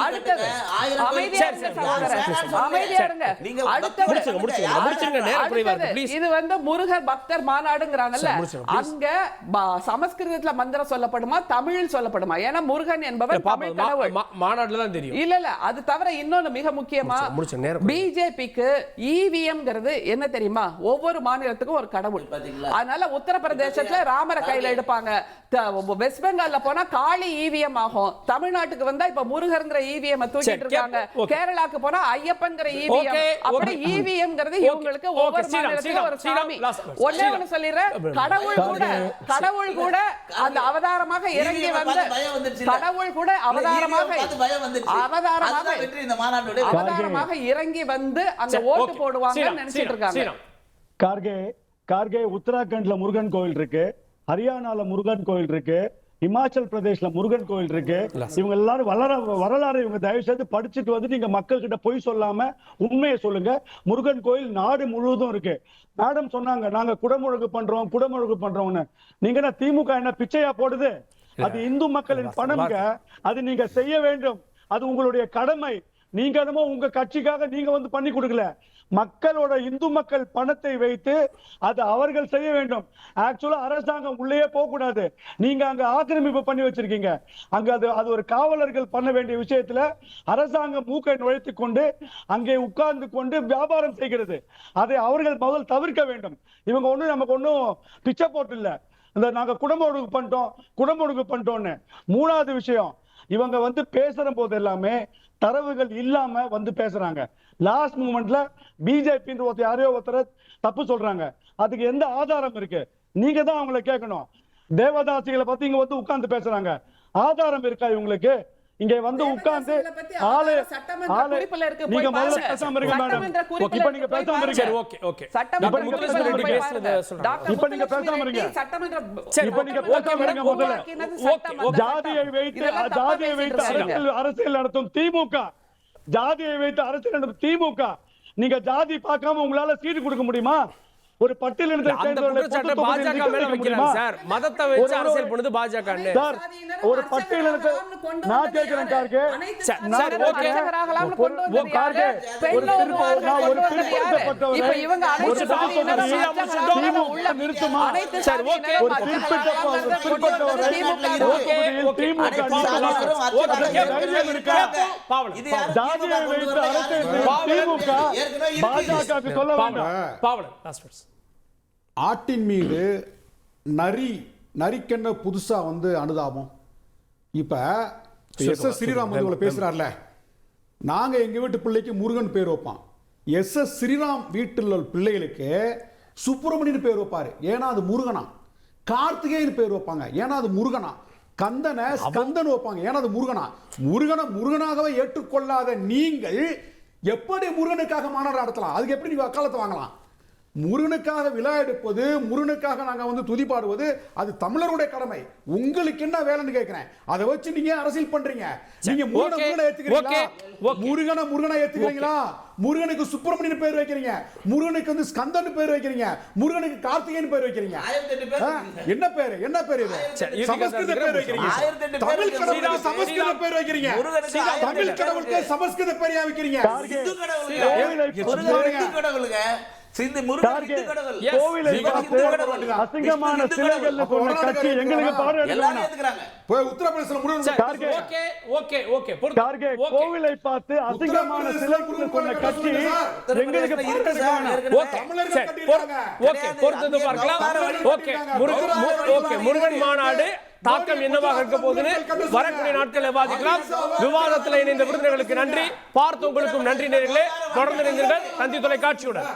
அடுத்தது அமைதியா இருங்க. முடிச்சுங்க, நேரம் குறைவா இருக்கு ப்ளீஸ். இது வந்து முருகர் பக்தர் மாநாடுங்கறாங்கல்ல, அங்க சமஸ்கிருதத்துல மந்திரம் சொல்லப்படுமா தமிழில் சொல்லப்படுமா? ஏன்னா முருகன் என்பவர் தமிழ் கடவுள். மாநாடுல தான் தெரியும். இல்ல அது தவிர இன்னொன்னு மிக முக்கியமா, பிஜேபிக்கு இவிஎம்ங்கிறது என்ன தெரியுமா? ஒவ்வொரு மாநிலத்துக்கும் ஒரு கடவுள். அதனால உத்தரப்பிரதேசத்துல ராமரை கையில எடுப்பாங்க, வெஸ்ட் பெங்கால்ல போனா காளி இவிஎம் ஆகும், தமிழ்நாட்டுக்கு வந்தா இப்ப முருகர்ங்கிற இவிஎம் தூக்கிட்டு இருக்காங்க, கேரளாக்கு போனா ஐயப்பன்ங்கிற இவிஎம். அப்படி இவிஎம்ங்கிறது இவங்களுக்கு ஒவ்வொரு மாநிலத்துக்கும் ஒரு சாமி. ஒண்ணே ஒண்ணு சொல்லிடுறேன், கடவுள் கூட அந்த அவதாரமாக இறங்கி வந்து கடவுள் கூட அவதாரமாக இறங்கி வந்து அங்க ஓட்டு போடுவாங்கன்னு நினைச்சிட்டு இருக்காங்க. கார்கே உத்தராகண்ட்ல முருகன் கோயில் இருக்கு, ஹரியானால முருகன் கோயில் இருக்கு, இமாச்சல் பிரதேஷ்ல முருகன் கோயில் இருக்கு. இவங்க எல்லாரும் வரலாறு இவங்க தயவு செய்து படிச்சுட்டு வந்து நீங்க மக்கள் கிட்ட போய் சொல்லாம உண்மையை சொல்லுங்க. முருகன் கோயில் நாடு முழுவதும் இருக்கு. மேடம் சொன்னாங்க நாங்க குடமுழுக்கு பண்றோம்னு. நீங்க திமுக என்ன பிச்சையா போடுது? அது இந்து மக்களின் பணம்ங்க, அது நீங்க செய்ய வேண்டும், அது உங்களுடைய கடமை. நீங்க என்னமோ உங்க கட்சிக்காக நீங்க வந்து பண்ணி கொடுக்கல, மக்களோட இந்து மக்கள் பணத்தை வைத்து அது அவர்கள் செய்ய வேண்டும். ஆக்சுவலா அரசாங்கம் உள்ளே போக கூடாது. நீங்க அங்க ஆக்கிரமிப்பு பண்ணி வச்சிருக்கீங்க. அங்க அது ஒரு காவலர்கள் பண்ண வேண்டிய விஷயத்துல அரசாங்கம் மூக்கை நுழைத்துக் கொண்டு அங்கே உட்கார்ந்து கொண்டு வியாபாரம் செய்கிறது. அதை அவர்கள் முதல் தவிர்க்க வேண்டும். இவங்க நமக்கு ஒன்னும் பிச்சை போட்டு இல்ல, இந்த நாங்க குடமுழுக்கு பண்ணிட்டோம்னு. 3வது விஷயம், இவங்க வந்து பேசுற போது எல்லாமே தரவுகள் இல்லாம வந்து பேசுறாங்க. லாஸ்ட் மூமெண்ட்ல பிஜேபி யாரையோ ஒருத்தர் தப்பு சொல்றாங்க, அதுக்கு எந்த ஆதாரம் இருக்கு? நீங்க தான் அவங்களை கேட்கணும். தேவதாசிகளை பத்தி இங்க வந்து உட்கார்ந்து பேசுறாங்க, ஆதாரம் இருக்கா இவங்களுக்கு? இங்க வந்து உட்கார்ந்து நீங்க முதல்ல பேசாம இருங்க மேடம். இப்ப நீங்க பேசாம இருங்க. ஓகே ஓகே இப்ப நீங்க பேசாம இருங்க. இப்ப நீங்க பேசாம இருங்க. இப்ப நீங்க பேசாம இருங்க. முதல்ல ஜாதியை வைத்து அரசியல் நடத்தும் திமுக, ஜாதியை வைத்து அரசியல் நடத்தும் திமுக, நீங்க ஜாதி பார்க்காம உங்களால சீட்டு கொடுக்க முடியுமா? ஒரு பட்டியலினத்தை சேர்ந்தவர்களை பாஜக மேல வைக்கிறாங்க சார். மதத்தை வச்சு அரசியல் பண்ணுது பாஜக. சார், ஒரு பட்டியலினத்தை நான் கேட்கிறேன் கார்கே. சார் ஓகே கார்கே, ஒரு பிற்படுத்தப்பட்டவர் இப்போ இவங்க அனைத்து சாதியினரும் நிறுத்துமா? சார் ஓகே, ஒரு பிற்படுத்தப்பட்டவரை தைரியம் இருக்கா? ஜாதியை வைத்து அரசியல் திமுக பாஜகவுக்கு சொல்ல வேண்டாம். ஆட்டின் மீது நரிக்கென்ன புதுசா வந்து அனுதாபம். இப்ப எஸ் எஸ் ஸ்ரீராம் வந்து இவ்வளவு பேசுறாருல, நாங்க எங்க வீட்டு பிள்ளைக்கு முருகன் பேர் வைப்பான். எஸ் எஸ் ஸ்ரீராம் வீட்டில் உள்ள பிள்ளைகளுக்கு சுப்பிரமணியன் பேர் வைப்பாரு, ஏன்னா அது முருகனா. கார்த்திகேயன் பேர் வைப்பாங்க, ஏன்னா அது முருகனா. கந்தனை ஸ்கந்தன் வைப்பாங்க, ஏன்னா அது முருகனா. முருகனாகவே ஏற்றுக்கொள்ளாத நீங்கள் எப்படி முருகனுக்காக மாநாடு நடத்தலாம்? அதுக்கு எப்படி நீங்க வக்காலத்து வாங்கலாம்? முருகனுக்காக விழா எடுப்பது, முருகனுக்காக நாங்க வந்து துதி பாடுவது, அது தமிழருடைய கடமை. உங்களுக்கு என்ன வேலைன்னு கேட்கிறேன். அதை வச்சு நீங்க அரசியல் பண்றீங்க. நீங்க முருகனை ஏத்துக்கிறீங்களா? முருகனை ஏத்துக்கிறீங்களா? முருகனுக்கு சுப்பிரமணியன் பேர் வைக்கிறீங்க, முருகனுக்கு வந்து ஸ்கந்தன் பேர் வைக்கிறீங்க, முருகனுக்கு கார்த்திகேயன் பேர் வைக்கிறீங்க. என்ன பேரு? என்ன பேரு இது? சமஸ்கிருத பேர் வைக்கிறீங்க. தமிழ் கடவுளுக்கு சமஸ்கிருத பேர் வைக்கிறீங்க. தமிழ் கடவுளுக்கு சமஸ்கிருத பேர் வைக்கிறீங்க. அசிங்கமான சிலைகள் சொன்ன கட்சி எங்களுக்கு கோவிலை பார்த்து அசிங்கமான சிலைகள் சொன்ன கட்சி எங்களுக்கு முருகன் மாநாடு தாக்கம் என்னவாக இருக்க போகுதுன்னு வரக்கூடிய நாட்களை விவாதிக்கலாம். விவாதத்தில் இணைந்த விருந்தினர்களுக்கு நன்றி. பார்த்து உங்களுக்கும் நன்றி நேயர்களே. தொடர்ந்து இணைந்தீர்கள் தந்தி தொலைக்காட்சியுடன்.